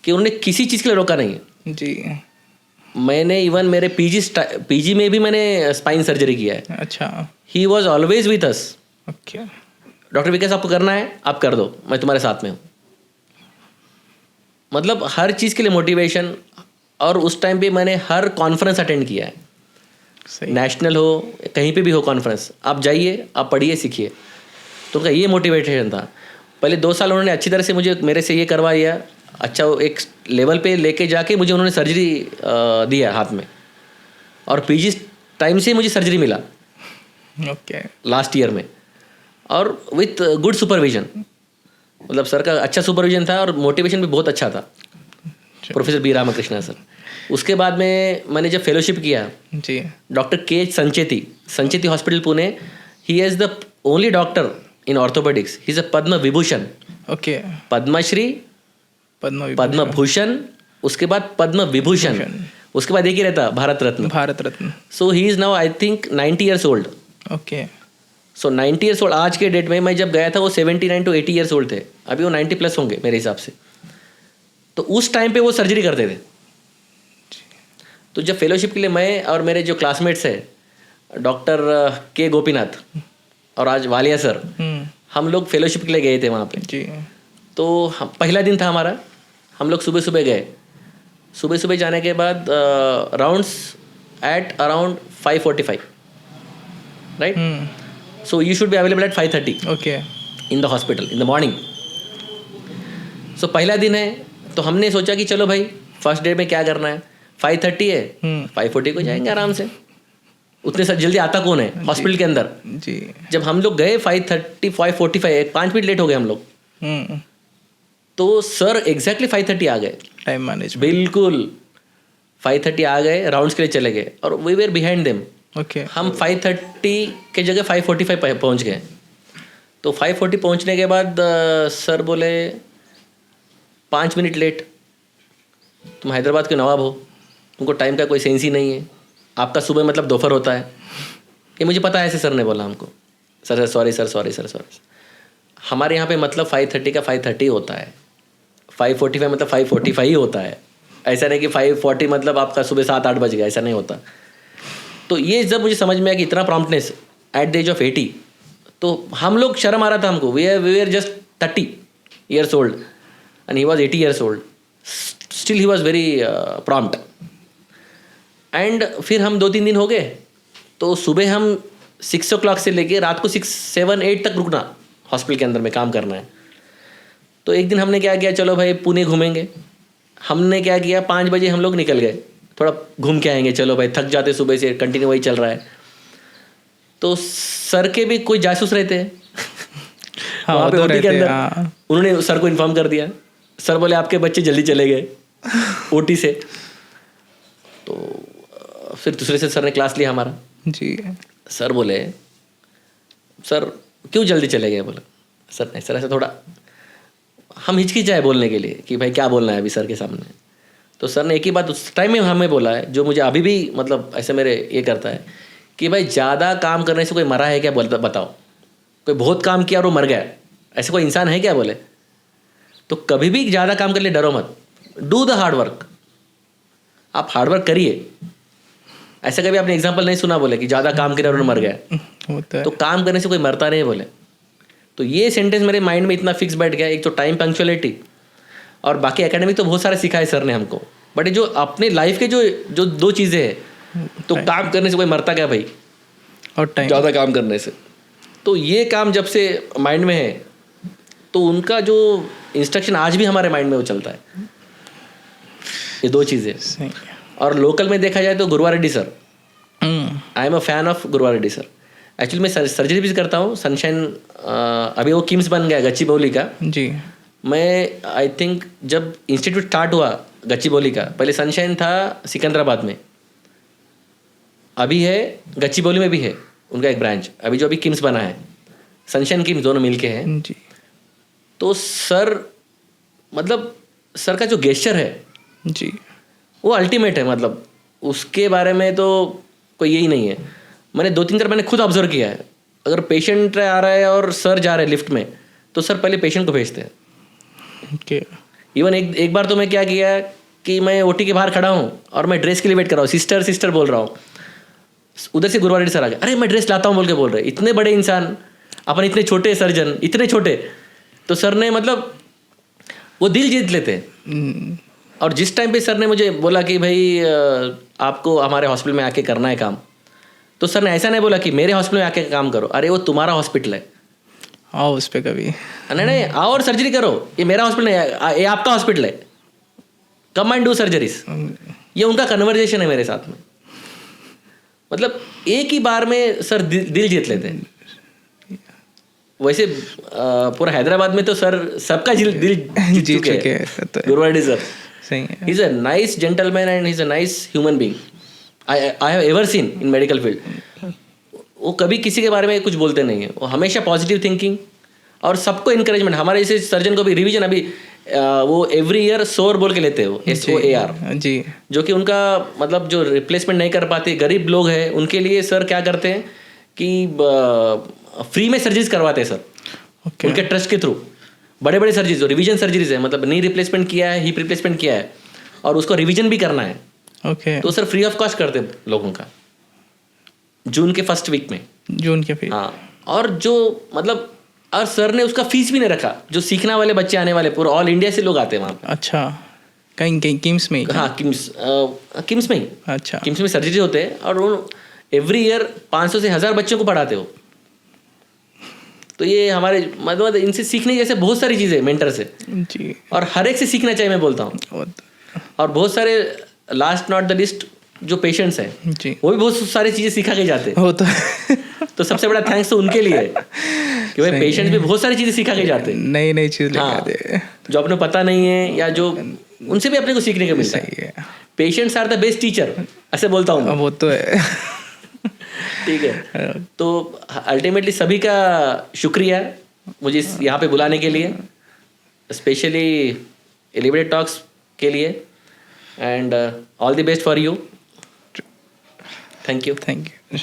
कि उन्होंने किसी चीज़ के लिए रोका नहीं जी। मैंने इवन मेरे PG में भी मैंने स्पाइन सर्जरी किया है। अच्छा। He was always with us. Okay. Doctor Vikas आपको करना है आप कर दो, मैं तुम्हारे साथ में हूँ। मतलब हर चीज़ के लिए मोटिवेशन। और उस टाइम पे मैंने हर कॉन्फ्रेंस अटेंड किया है, नेशनल हो कहीं पे भी हो कॉन्फ्रेंस, आप जाइए, आप पढ़िए, सीखिए। तो उनका ये मोटिवेशन था। पहले 2 साल उन्होंने अच्छी तरह से मुझे मेरे से ये करवाया, अच्छा एक लेवल पे लेके जाके मुझे उन्होंने सर्जरी दिया हाथ में। और PG टाइम से मुझे सर्जरी मिला ओके लास्ट ईयर में, और विथ गुड सुपरविजन। मतलब सर का अच्छा सुपरविजन था और मोटिवेशन भी बहुत अच्छा था, प्रोफेसर B रामकृष्णा सर। उसके बाद में मैंने जब फेलोशिप किया जी, doctor K Sancheti hospital Pune, he is the only doctor in orthopaedics, he is a Padma Vibhushan, okay, Padma Shri, Padma Bhushan, उसके बाद पद्म विभूषण, उसके बाद एक ही रहता Bharat Ratna. So he is now I think 90 years old. Okay. So 90 years old आज के डेट में। मैं जब गया था वो 79 to 80 ईयर्स ओल्ड थे, अभी वो 90 प्लस होंगे मेरे हिसाब से। तो उस टाइम पे वो सर्जरी करते थे। तो जब फेलोशिप के लिए मैं और मेरे जो क्लासमेट्स हैं डॉक्टर K गोपीनाथ और आज वालिया सर, हम लोग फेलोशिप के लिए गए थे वहाँ पे जी। तो पहला दिन था हमारा, हम लोग सुबह सुबह गए। सुबह जाने के बाद rounds at around 5:45, right? So you should be available at 5:30 okay in the hospital in the morning. सो पहला दिन है तो हमने सोचा कि चलो भाई फर्स्ट डे में क्या करना है, 5:30 है, 5:40 को जाएंगे आराम से। उतने से जल्दी आता कौन है हॉस्पिटल के अंदर जी। जब हम लोग गए 5:30 5:45, 5 मिनट लेट हो गए हम लोग। तो सर एग्जैक्टली 5:30 आ गए, टाइम मैनेजमेंट बिल्कुल 5:30 आ गए, राउंड्स के लिए चले गए और we were behind them. Okay. हम 5:30 के जगह 5:45 पहुंच गए। तो 5:40 पहुंचने के बाद सर बोले 5 मिनट लेट, तुम हैदराबाद के नवाब हो, तुमको टाइम का कोई सेंस ही नहीं है, आपका सुबह मतलब दोपहर होता है। ये मुझे पता है, ऐसे सर ने बोला हमको। सर सॉरी सर, हमारे यहाँ पे मतलब 5:30 का 5:30 होता है, 5:45 मतलब 5:45 ही होता है। ऐसा नहीं कि 5:40 मतलब आपका सुबह 7-8 बज गया, ऐसा नहीं होता। तो ये जब मुझे समझ में आया कि इतना promptness at the age of 80, तो हम लोग शर्म आ रहा था हमको। We are just 30 years old and he was 80 years old, still he was very prompt. And फिर हम 2-3 दिन हो गए तो सुबह हम 6 o'clock से लेके रात को 6, 7, 8 तक रुकना हॉस्पिटल के अंदर में काम करना है। तो एक दिन हमने क्या किया, चलो भाई पुणे घूमेंगे। हमने क्या किया, 5 बजे हम लोग निकल गए, थोड़ा घूम के आएंगे, चलो भाई थक जाते सुबह से, कंटिन्यू वही चल रहा है। तो सर के भी कोई जासूस रहते हैं वहाँ पे ओटी के अंदर। उन्होंने सर को इन्फॉर्म कर दिया, सर बोले आपके बच्चे जल्दी चले गए ओटी से। तो फिर दूसरे से सर ने क्लास लिया हमारा जी। सर बोले सर क्यों जल्दी चले गए? बोला सर नहीं, सर ऐसा थोड़ा हम हिचकिचाए बोलने के लिए कि भाई क्या बोलना है अभी सर के सामने। तो सर ने एक ही बात उस टाइम में हमें बोला है जो मुझे अभी भी मतलब ऐसे मेरे ये करता है कि भाई ज़्यादा काम करने से कोई मरा है क्या? बोलता बताओ, कोई बहुत काम किया और वो मर गया, ऐसे कोई इंसान है क्या? बोले तो कभी भी ज़्यादा काम करने डरो मत, डू द हार्ड वर्क। आप हार्डवर्क करिए। ऐसा कभी आपने एग्जाम्पल नहीं सुना बोले कि ज़्यादा काम किया और मर गया, होता है। तो काम करने से कोई मरता नहीं बोले। तो ये सेंटेंस मेरे माइंड में इतना फिक्स बैठ गया। एक तो टाइम पंक्चुअलिटी, और बाकी एकेडमिक तो बहुत सारे सिखाए सर ने हमको, बट ये जो अपने लाइफ के जो जो दो चीज़ें हैं, तो काम करने से कोई मरता क्या भाई, और टाइम, ज़्यादा काम करने से। तो ये काम जब से माइंड में है, तो उनका जो इंस्ट्रक्शन आज भी हमारे माइंड में वो चलता है, ये दो चीज़ें। सही। और लोकल में देखा जाए तो गुरुवार Reddy sir, hmm, I am a fan of गुरुवार रेड्डी सर। एक्चुअली मैं सर्जरी भी करता हूँ सनशाइन, अभी वो किम्स बन गया गच्चीबौली का। जी। मैं आई थिंक जब इंस्टीट्यूट स्टार्ट हुआ गच्चीबौली का, पहले सनशाइन था सिकंदराबाद में, अभी है गच्चीबौली में भी है उनका एक ब्रांच, अभी जो अभी किम्स बना है, सनशाइन किम्स दोनों मिलके हैं। जी। तो सर मतलब सर का जो गेस्चर है जी। वो अल्टीमेट है, मतलब उसके बारे में तो कोई यही नहीं है। मैंने 2-3 बार मैंने खुद ऑब्जर्व किया है, अगर पेशेंट आ रहा है और सर जा रहे हैं लिफ्ट में, तो सर पहले पेशेंट को भेजते हैं। ओके। इवन एक बार तो मैं क्या किया कि मैं ओटी के बाहर खड़ा हूँ और मैं ड्रेस के लिए वेट कर रहा हूँ, सिस्टर सिस्टर बोल रहा हूँ, उधर से गुरुवार रेड्डी सर आ गए, अरे मैं ड्रेस लाता हूँ बोल के बोल रहे, इतने बड़े इंसान, अपन इतने छोटे सर्जन, इतने छोटे। तो सर ने मतलब वो दिल जीत लेते हैं। और जिस टाइम पे सर ने मुझे बोला कि भाई आपको हमारे हॉस्पिटल में आके करना है काम, तो सर ने ऐसा नहीं बोला कि मेरे हॉस्पिटल में आके काम करो, अरे वो तुम्हारा हॉस्पिटल है, आओ उस पर कभी। नहीं आओ और सर्जरी करो, ये मेरा हॉस्पिटल है, ये आपका हॉस्पिटल है, कम एंड डू सर्जरीज। ये उनका कन्वर्जेशन है मेरे साथ में, मतलब एक ही बार में सर दिल जीत लेते हैं। वैसे पूरा हैदराबाद में तो सर सबका दिल जीत चुके हैं गुरुवार रेड्डी सर। सही है। He is a nice gentleman and he is a nice human being I have ever seen in medical field. वो कभी किसी के बारे में कुछ बोलते नहीं है, वो हमेशा पॉजिटिव थिंकिंग और सबको इंकरेजमेंट। हमारे जैसे सर्जन को भी रिवीजन अभी वो एवरी ईयर SOAR बोल के लेते हैं, वो SOAR जी। जो कि उनका मतलब जो रिप्लेसमेंट नहीं कर पाते गरीब लोग हैं उनके लिए सर क्या करते हैं कि फ्री में सर्जरीज करवाते हैं सर। ओके। उनके ट्रस्ट के थ्रू बड़े बड़े सर्जरीज, जो रिवीजन सर्जरीज है, मतलब नी रिप्लेसमेंट किया है, हिप रिप्लेसमेंट किया है और उसको रिवीजन भी करना है, ओके। तो सर फ्री ऑफ कॉस्ट करते हैं लोगों का जून के फर्स्ट वीक में। जून के फिर। हाँ, और जो मतलब और सर ने उसका फीस भी नहीं रखा, जो सीखने वाले बच्चे आने वाले पूरा ऑल इंडिया से लोग आते हैं वहाँ पे। अच्छा, कहीं कहीं किम्स में ही? हाँ, किम्स में ही। अच्छा। किम्स में सर्जरी होते हैं और वो एवरी ईयर 500 से 1000 बच्चों को पढ़ाते हो। तो ये हमारे मतलब इनसे सीखने जैसे बहुत सारी चीज़ें मेंटर से, जी। और हर एक से सीखना चाहिए मैं बोलता हूँ। और बहुत सारे लास्ट नॉट द लिस्ट जो पेशेंट्स हैं जी, वो भी बहुत सारी चीज़ें सिखा के जाते हैं। वो तो तो सबसे बड़ा थैंक्स तो उनके लिए है कि भाई पेशेंट्स भी बहुत सारी चीज़ें सिखा के जाते हैं, नई नई चीज़ लेके हाँ, आते जो अपने पता नहीं है या जो उनसे भी अपने को सीखने को मिलता सही है। है। Patients are the best teacher ऐसे बोलता हूँ मैं। वो तो है। ठीक है, तो अल्टीमेटली सभी का शुक्रिया मुझे यहाँ पे बुलाने के लिए, स्पेशली एलिवेटेड टॉक्स के लिए, and all the best for you. Thank you. Thank you.